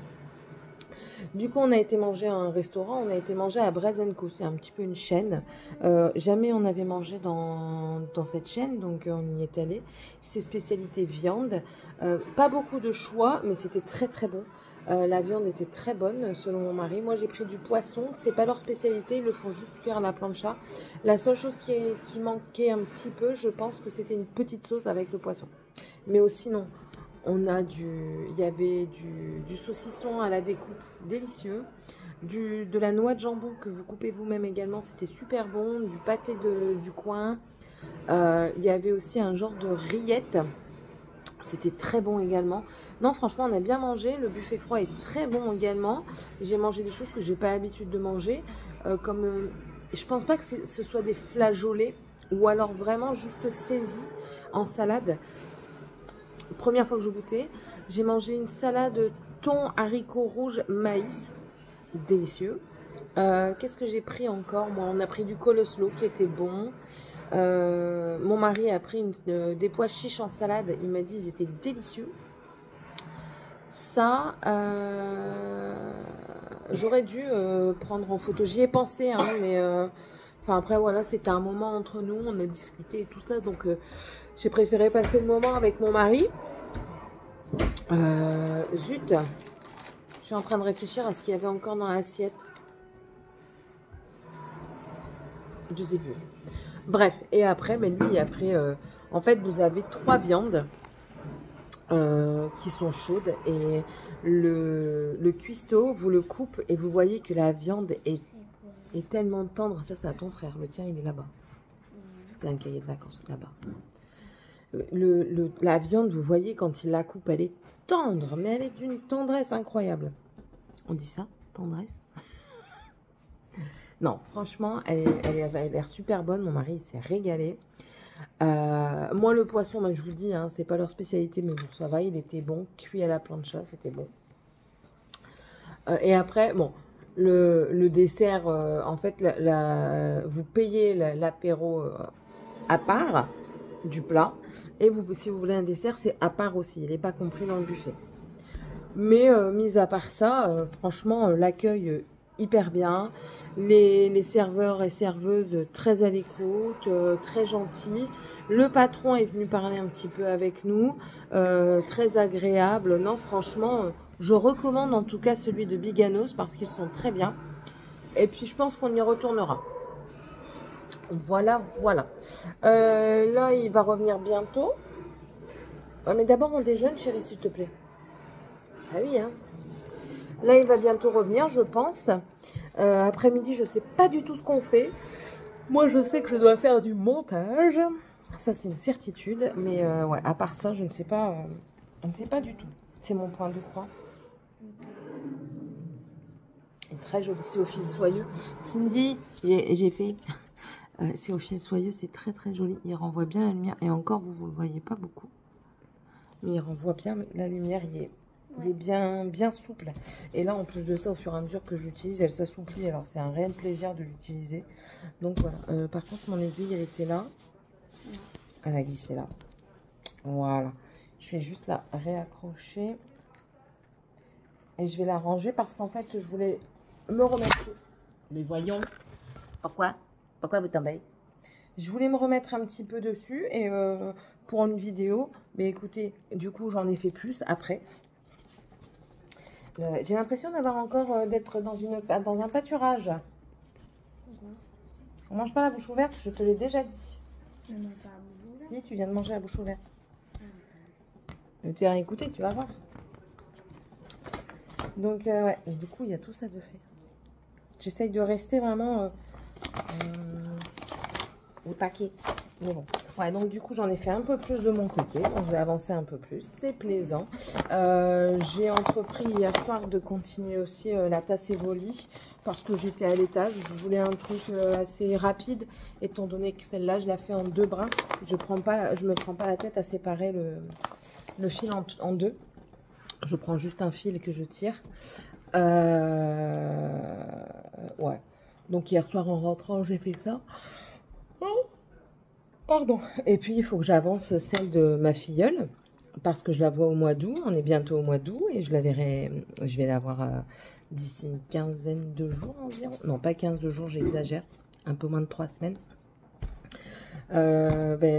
Du coup, on a été manger à un restaurant, on a été manger à Braise & Co. C'est un petit peu une chaîne. Jamais on avait mangé dans cette chaîne, donc on y est allé. C'est spécialité viande. Pas beaucoup de choix, mais c'était très très bon. La viande était très bonne, selon mon mari. Moi, j'ai pris du poisson. C'est pas leur spécialité, ils le font juste cuire à la plancha. La seule chose qui manquait un petit peu, je pense que c'était une petite sauce avec le poisson. Mais aussi, non. Il y avait du saucisson à la découpe, délicieux. De la noix de jambon que vous coupez vous-même également, c'était super bon. Du pâté du coin. Il y avait aussi un genre de rillette. C'était très bon également. Non, franchement, on a bien mangé. Le buffet froid est très bon également. J'ai mangé des choses que j'ai pas l'habitude de manger. Je pense pas que ce soit des flageolets ou alors vraiment juste saisis en salade. Première fois que je goûtais, j'ai mangé une salade thon, haricots rouges, maïs. Délicieux. Qu'est-ce que j'ai pris encore? Moi, on a pris du coleslaw qui était bon. Mon mari a pris des pois chiches en salade. Il m'a dit qu'ils étaient délicieux. Ça, j'aurais dû prendre en photo. J'y ai pensé, hein, mais enfin après voilà, c'était un moment entre nous. On a discuté et tout ça, donc j'ai préféré passer le moment avec mon mari. Zut, je suis en train de réfléchir à ce qu'il y avait encore dans l'assiette. Je sais plus. Bref, et après, mais lui, après, en fait, vous avez 3 viandes qui sont chaudes et le cuistot, vous le coupe et vous voyez que la viande est tellement tendre. Ça, c'est à ton frère. Le tien, il est là-bas. C'est un cahier de vacances là-bas. La viande, vous voyez, quand il la coupe, elle est tendre, mais elle est d'une tendresse incroyable. On dit ça, tendresse? Non, franchement, elle avait l'air super bonne. Mon mari s'est régalé. Moi, le poisson, ben, je vous dis, hein, c'est pas leur spécialité, mais bon, ça va, il était bon. Cuit à la plancha, c'était bon. Et après, bon, le dessert, en fait, vous payez l'apéro à part du plat. Et si vous voulez un dessert, c'est à part aussi. Il n'est pas compris dans le buffet. Mais mis à part ça, franchement, l'accueil hyper bien. Les serveurs et serveuses très à l'écoute, très gentils. Le patron est venu parler un petit peu avec nous. Très agréable. Non, franchement, je recommande en tout cas celui de Biganos parce qu'ils sont très bien. Et puis, je pense qu'on y retournera. Voilà, voilà. Là, il va revenir bientôt. Ouais, mais d'abord, on déjeune, chérie, s'il te plaît. Ah oui, hein. Là, il va bientôt revenir, je pense. Après-midi, je sais pas du tout ce qu'on fait. Moi, je sais que je dois faire du montage. Ça, c'est une certitude. Mais ouais, à part ça, je ne sais pas. On ne sait pas du tout. C'est mon point de croix. Et très joli. C'est au fil soyeux. Cindy, j'ai fait... c'est au fil soyeux, c'est très très joli. Il renvoie bien la lumière. Et encore, vous ne le voyez pas beaucoup. Mais il renvoie bien la lumière. Il est bien souple. Et là, en plus de ça, au fur et à mesure que je l'utilise, elle s'assouplit. Alors, c'est un réel plaisir de l'utiliser. Donc, voilà. Par contre, mon aiguille, elle était là. Elle a glissé là. Voilà. Je vais juste la réaccrocher. Et je vais la ranger parce qu'en fait, je voulais me remettre... Mais voyons. Pourquoi vous tombez? Je voulais me remettre un petit peu dessus et pour une vidéo. Mais écoutez, du coup, j'en ai fait plus après. J'ai l'impression d'avoir encore d'être dans un pâturage. On mange pas la bouche ouverte, je te l'ai déjà dit. Je mange pas la bouche ouverte. Si, tu viens de manger la bouche ouverte. Tu as écouté, tu vas voir. Donc, ouais, et du coup, il y a tout ça de fait. J'essaye de rester vraiment au taquet. Mais bon. Ouais, donc du coup, j'en ai fait un peu plus de mon côté. Donc, je vais avancer un peu plus. C'est plaisant. J'ai entrepris hier soir de continuer aussi la tasse Evoli parce que j'étais à l'étage. Je voulais un truc assez rapide, étant donné que celle-là, je la fais en 2 brins. Je me prends pas la tête à séparer le fil en 2. Je prends juste un fil que je tire. Ouais. Donc hier soir en rentrant, j'ai fait ça. Oh, pardon. Et puis il faut que j'avance celle de ma filleule. Parce que je la vois au mois d'août. On est bientôt au mois d'août. Et je la verrai. Je vais la voir d'ici une quinzaine de jours environ. Non, pas 15 jours, j'exagère. Un peu moins de 3 semaines.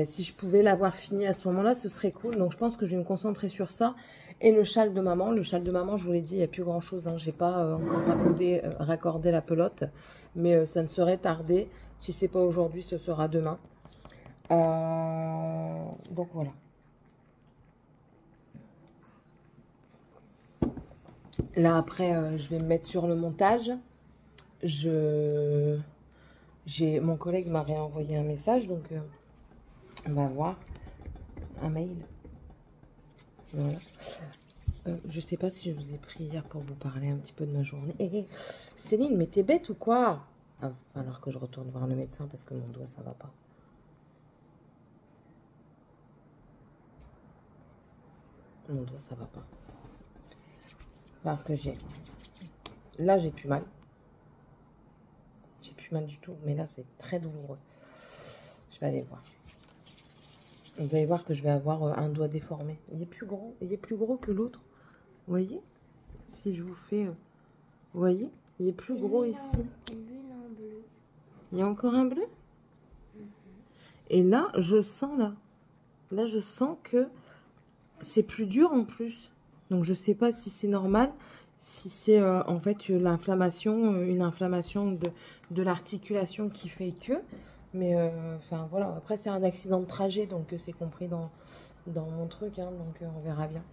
Si je pouvais l'avoir fini à ce moment-là, ce serait cool. Donc je pense que je vais me concentrer sur ça. Et le châle de maman. Le châle de maman, je vous l'ai dit, il n'y a plus grand-chose. Hein. Je n'ai pas encore raccordé la pelote. Mais ça ne serait tardé. Si ce n'est pas aujourd'hui, ce sera demain. Donc voilà. Là, après, je vais me mettre sur le montage. Mon collègue m'a réenvoyé un message, donc on va voir. Un mail. Voilà. Je sais pas si je vous ai pris hier pour vous parler un petit peu de ma journée. Hey, Céline, mais t'es bête ou quoi? Alors que je retourne voir le médecin parce que mon doigt, ça va pas. Mon doigt, ça va pas. Alors que là, j'ai plus mal. J'ai plus mal du tout, mais là, c'est très douloureux. Je vais aller voir. Vous allez voir que je vais avoir un doigt déformé. Il est plus gros. Il est plus gros que l'autre. Vous voyez? Si je vous fais... vous voyez? Il est plus gros ici. Il y a encore un bleu? Et là, je sens là. Là, je sens que c'est plus dur en plus. Donc, je ne sais pas si c'est normal, si c'est en fait l'inflammation, une inflammation de l'articulation qui fait que. Mais, enfin, voilà. Après, c'est un accident de trajet, donc c'est compris dans mon truc. Hein, donc, on verra bien.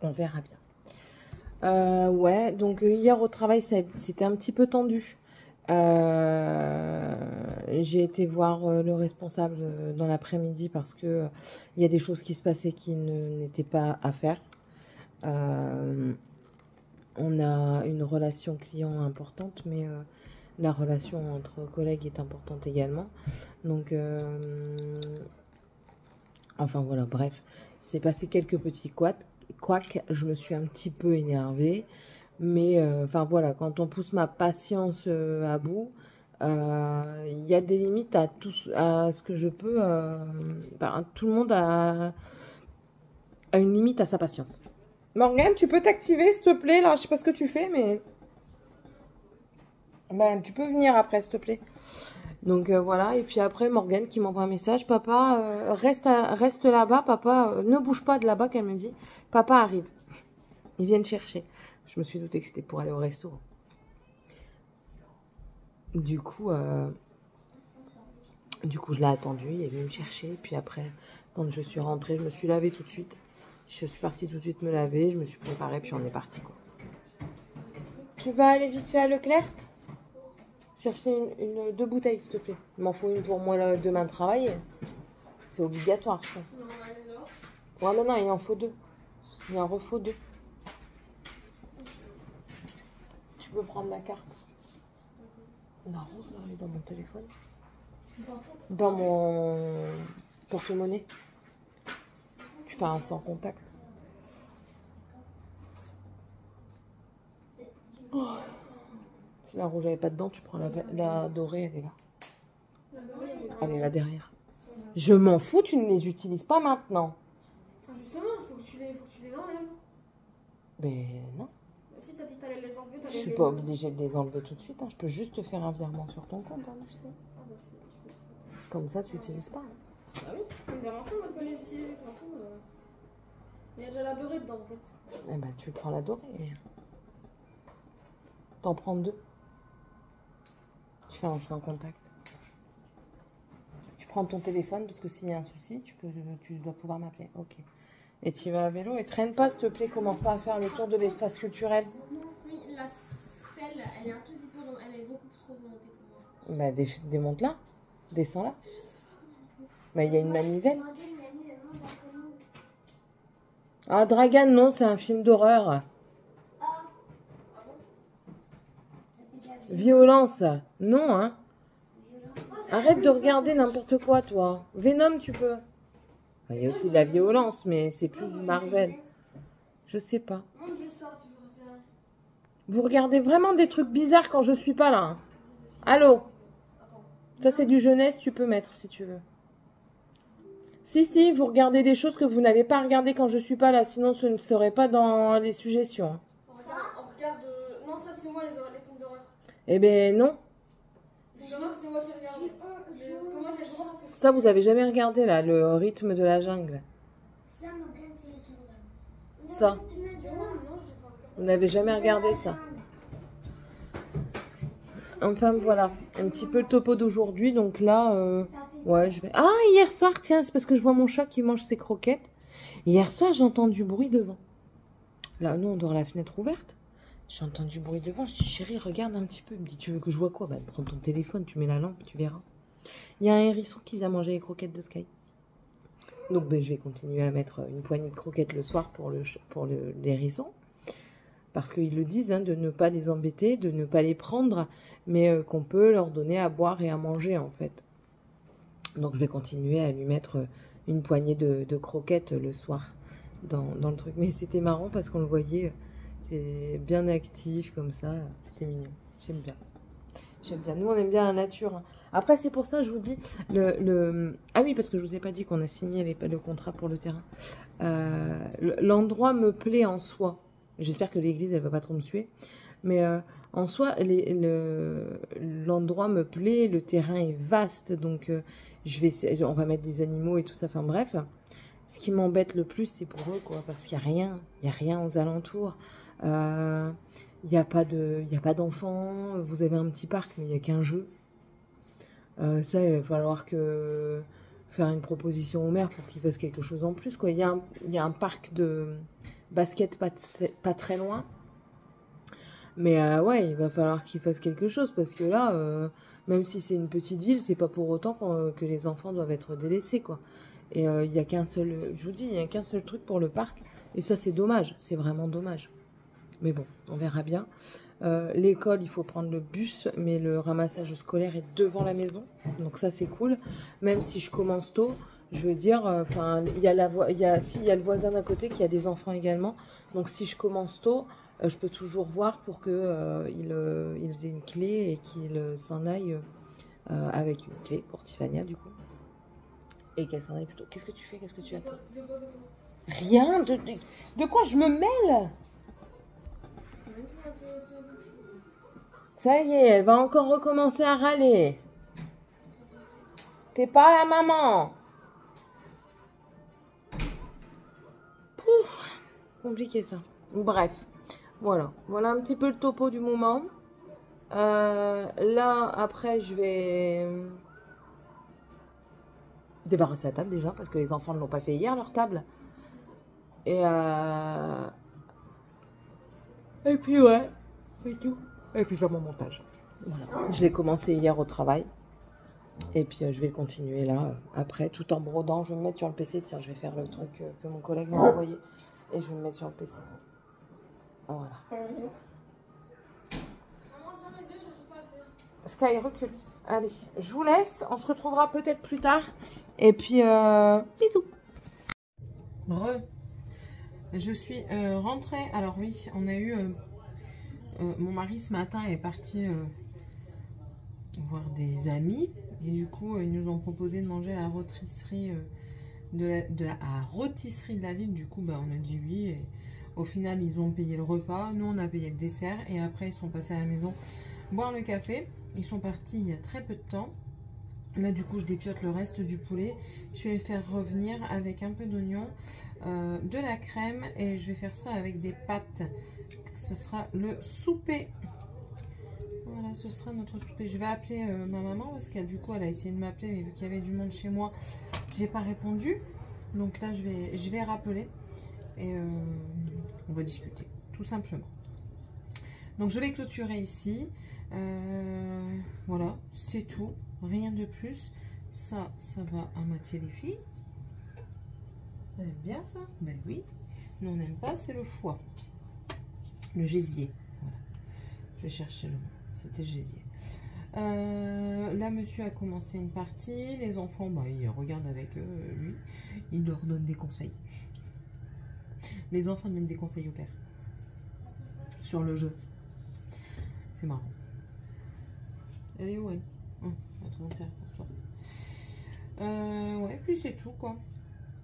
On verra bien. Ouais, donc hier au travail, c'était un petit peu tendu. J'ai été voir le responsable dans l'après-midi parce que il y a des choses qui se passaient qui n'étaient pas à faire. On a une relation client importante, mais la relation entre collègues est importante également. Donc, enfin voilà, bref, il s'est passé quelques petits couacs. Je me suis un petit peu énervée. Mais, enfin, voilà, quand on pousse ma patience à bout, il y a des limites à ce que je peux. Tout le monde a une limite à sa patience. Morgane, tu peux t'activer, s'il te plaît, là, je sais pas ce que tu fais, mais... Ben, tu peux venir après, s'il te plaît. Donc, voilà, et puis après, Morgane qui m'envoie un message. Papa, reste là-bas, papa, ne bouge pas de là-bas, qu'elle me dit. Papa arrive. Ils viennent chercher. Je me suis doutée que c'était pour aller au resto. Du coup, je l'ai attendu. Il est venu me chercher. Puis après, quand je suis rentrée, je me suis lavée tout de suite. Je suis partie tout de suite me laver. Je me suis préparée. Puis on est parti, quoi. Tu vas aller vite fait à Leclerc? Chercher 2 bouteilles, s'il te plaît. Il m'en faut une pour moi là, demain de travail. C'est obligatoire, je crois. Ouais, non, il en faut 2. Il en refaut 2. Tu peux prendre ma carte. La rose, là, elle est dans mon téléphone. Dans mon porte-monnaie. Tu fais un sans contact. Oh. Si la rouge n'avait pas dedans, tu prends la dorée, elle est là. Elle est là derrière. Je m'en fous, tu ne les utilises pas maintenant. Justement, il faut que tu les enlèves. Mais non. Si t'as dit que t'allais les enlever, Je suis pas obligée de les enlever tout de suite. Hein. Je peux juste te faire un virement sur ton compte, hein, tu sais. Comme ça, tu n'utilises pas. Hein. Ah oui, ça me dérange pas, on peut les utiliser de toute façon. Il y a déjà la dorée dedans, en fait. Eh ben, tu prends la dorée. T'en prends 2. Tu fais un sans contact. Tu prends ton téléphone parce que s'il y a un souci, tu dois pouvoir m'appeler. Ok. Et tu vas à vélo et traîne pas, s'il te plaît. Commence pas à faire le tour de l'espace culturel. Oui, la selle, elle est un tout petit peu, elle est beaucoup trop remontée pour moi. Bah, démonte-la. Descends-la. Bah, il y a une manivelle. Ah, Dragan, non, c'est un film d'horreur. Violence. Non, hein. Arrête de regarder n'importe quoi, toi. Venom, tu peux. Il y a aussi de la violence, mais c'est plus du Marvel. Je sais pas. Vous regardez vraiment des trucs bizarres quand je suis pas là. Hein. Allô? Ça, c'est du jeunesse, tu peux mettre si tu veux. Si, vous regardez des choses que vous n'avez pas regardées quand je suis pas là. Sinon, ce ne serait pas dans les suggestions. Hein. On regarde. Non, ça c'est moi les films d'horreur. Eh ben non. Les films d'horreur, c'est moi qui regarde. Parce que moi j'ai le droit parce que Ça, vous avez jamais regardé là, le rythme de la jungle. Ça, Morgane, c'est le tour. Ça. non, j'ai pas regardé. Vous n'avez jamais regardé ça. Enfin voilà, un petit peu le topo d'aujourd'hui. Donc là, ouais, je vais. Ah, hier soir, tiens, c'est parce que je vois mon chat qui mange ses croquettes. Hier soir, j'entends du bruit devant. Là, nous, on dort la fenêtre ouverte. J'ai entendu du bruit devant. Je dis, chérie, regarde un petit peu. Il me dit, tu veux que je vois quoi? Bah, prends ton téléphone, tu mets la lampe, tu verras. Il y a un hérisson qui vient manger les croquettes de Sky. Donc, ben, je vais continuer à mettre une poignée de croquettes le soir pour l'hérisson. Parce qu'ils le disent, hein, de ne pas les embêter, de ne pas les prendre, mais qu'on peut leur donner à boire et à manger, en fait. Donc, je vais continuer à lui mettre une poignée de croquettes le soir dans le truc. Mais c'était marrant parce qu'on le voyait, c'est bien actif comme ça. C'était mignon. J'aime bien. J'aime bien. Nous, on aime bien la nature. Hein. Après, c'est pour ça, je vous dis, ah oui, parce que je vous ai pas dit qu'on a signé le contrat pour le terrain. L'endroit me plaît en soi. J'espère que l'église, elle va pas trop me tuer. Mais en soi, l'endroit me plaît, le terrain est vaste. Donc, on va mettre des animaux et tout ça. Enfin bref, ce qui m'embête le plus, c'est pour eux, quoi. Parce qu'il n'y a rien. Il n'y a rien aux alentours. Il n'y a pas d'enfants. Vous avez un petit parc, mais il n'y a qu'un jeu. Ça, il va falloir faire une proposition au maire pour qu'il fasse quelque chose en plus, quoi. Il y a un parc de basket pas très loin. Mais ouais, il va falloir qu'il fasse quelque chose parce que là, même si c'est une petite ville, c'est pas pour autant que les enfants doivent être délaissés, quoi. Et il y a qu'un seul, je vous dis, il y a qu'un seul truc pour le parc. Et ça, c'est dommage. C'est vraiment dommage. Mais bon, on verra bien. L'école, il faut prendre le bus, mais le ramassage scolaire est devant la maison. Donc ça, c'est cool. Même si je commence tôt, je veux dire, enfin, il y a le voisin d'à côté qui a des enfants également. Donc si je commence tôt, je peux toujours voir pour que ils aient une clé et qu'ils s'en aillent avec une clé pour Tiffania, du coup. Et qu'elle s'en aille plutôt. Qu'est-ce que tu fais? Qu'est-ce que tu attends? Rien. De quoi je me mêle? Ça y est, elle va encore recommencer à râler. T'es pas la maman. Pouf, compliqué ça. Bref, voilà. Voilà un petit peu le topo du moment. Là, après, je vais débarrasser la table déjà, parce que les enfants ne l'ont pas fait hier, leur table. Et puis ouais, et tout. Et puis faire mon montage. Voilà. Je l'ai commencé hier au travail. Et puis je vais le continuer là, après, tout en brodant. Je vais me mettre sur le PC. Tiens, je vais faire le truc que mon collègue m'a envoyé. Et je vais me mettre sur le PC. Voilà. Maman, viens m'aider, j'arrive pas à le faire. Sky, recule. Allez, je vous laisse. On se retrouvera peut-être plus tard. Et puis, bisous. Je suis rentrée. Alors oui, on a eu... mon mari ce matin est parti voir des amis. Et du coup, ils nous ont proposé de manger à la rôtisserie de la ville. Du coup, bah, on a dit oui. Et au final, ils ont payé le repas. Nous, on a payé le dessert. Et après, ils sont passés à la maison boire le café. Ils sont partis il y a très peu de temps. Là, du coup, je dépiote le reste du poulet. Je vais le faire revenir avec un peu d'oignon, de la crème. Et je vais faire ça avec des pâtes. Ce sera le souper. Voilà, ce sera notre souper. Je vais appeler ma maman parce qu'elle, du coup, elle a essayé de m'appeler. Mais vu qu'il y avait du monde chez moi, j'ai pas répondu. Donc là, je vais rappeler. Et on va discuter, tout simplement. Donc, je vais clôturer ici. Voilà, c'est tout. Rien de plus. Ça va à Mathieu les filles. Vous aimez bien ça? Ben oui. Nous, on n'aime pas, c'est le foie. Le gésier. Voilà. Je vais chercher le mot. C'était gésier. Là, monsieur a commencé une partie. Les enfants, bah, ils regardent avec lui. Il leur donne des conseils. Les enfants donnent des conseils au père. Sur le jeu. C'est marrant. Elle est où elle? Attends, pour toi. Ouais, puis c'est tout quoi.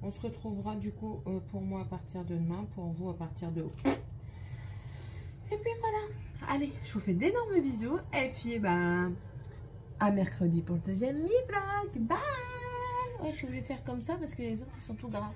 On se retrouvera du coup pour moi à partir de demain, pour vous à partir de... Et puis voilà. Allez, je vous fais d'énormes bisous. Et puis bah, à mercredi pour le deuxième mi-vlog. Bye. Ouais, je suis obligée de faire comme ça parce que les autres ils sont tout gras.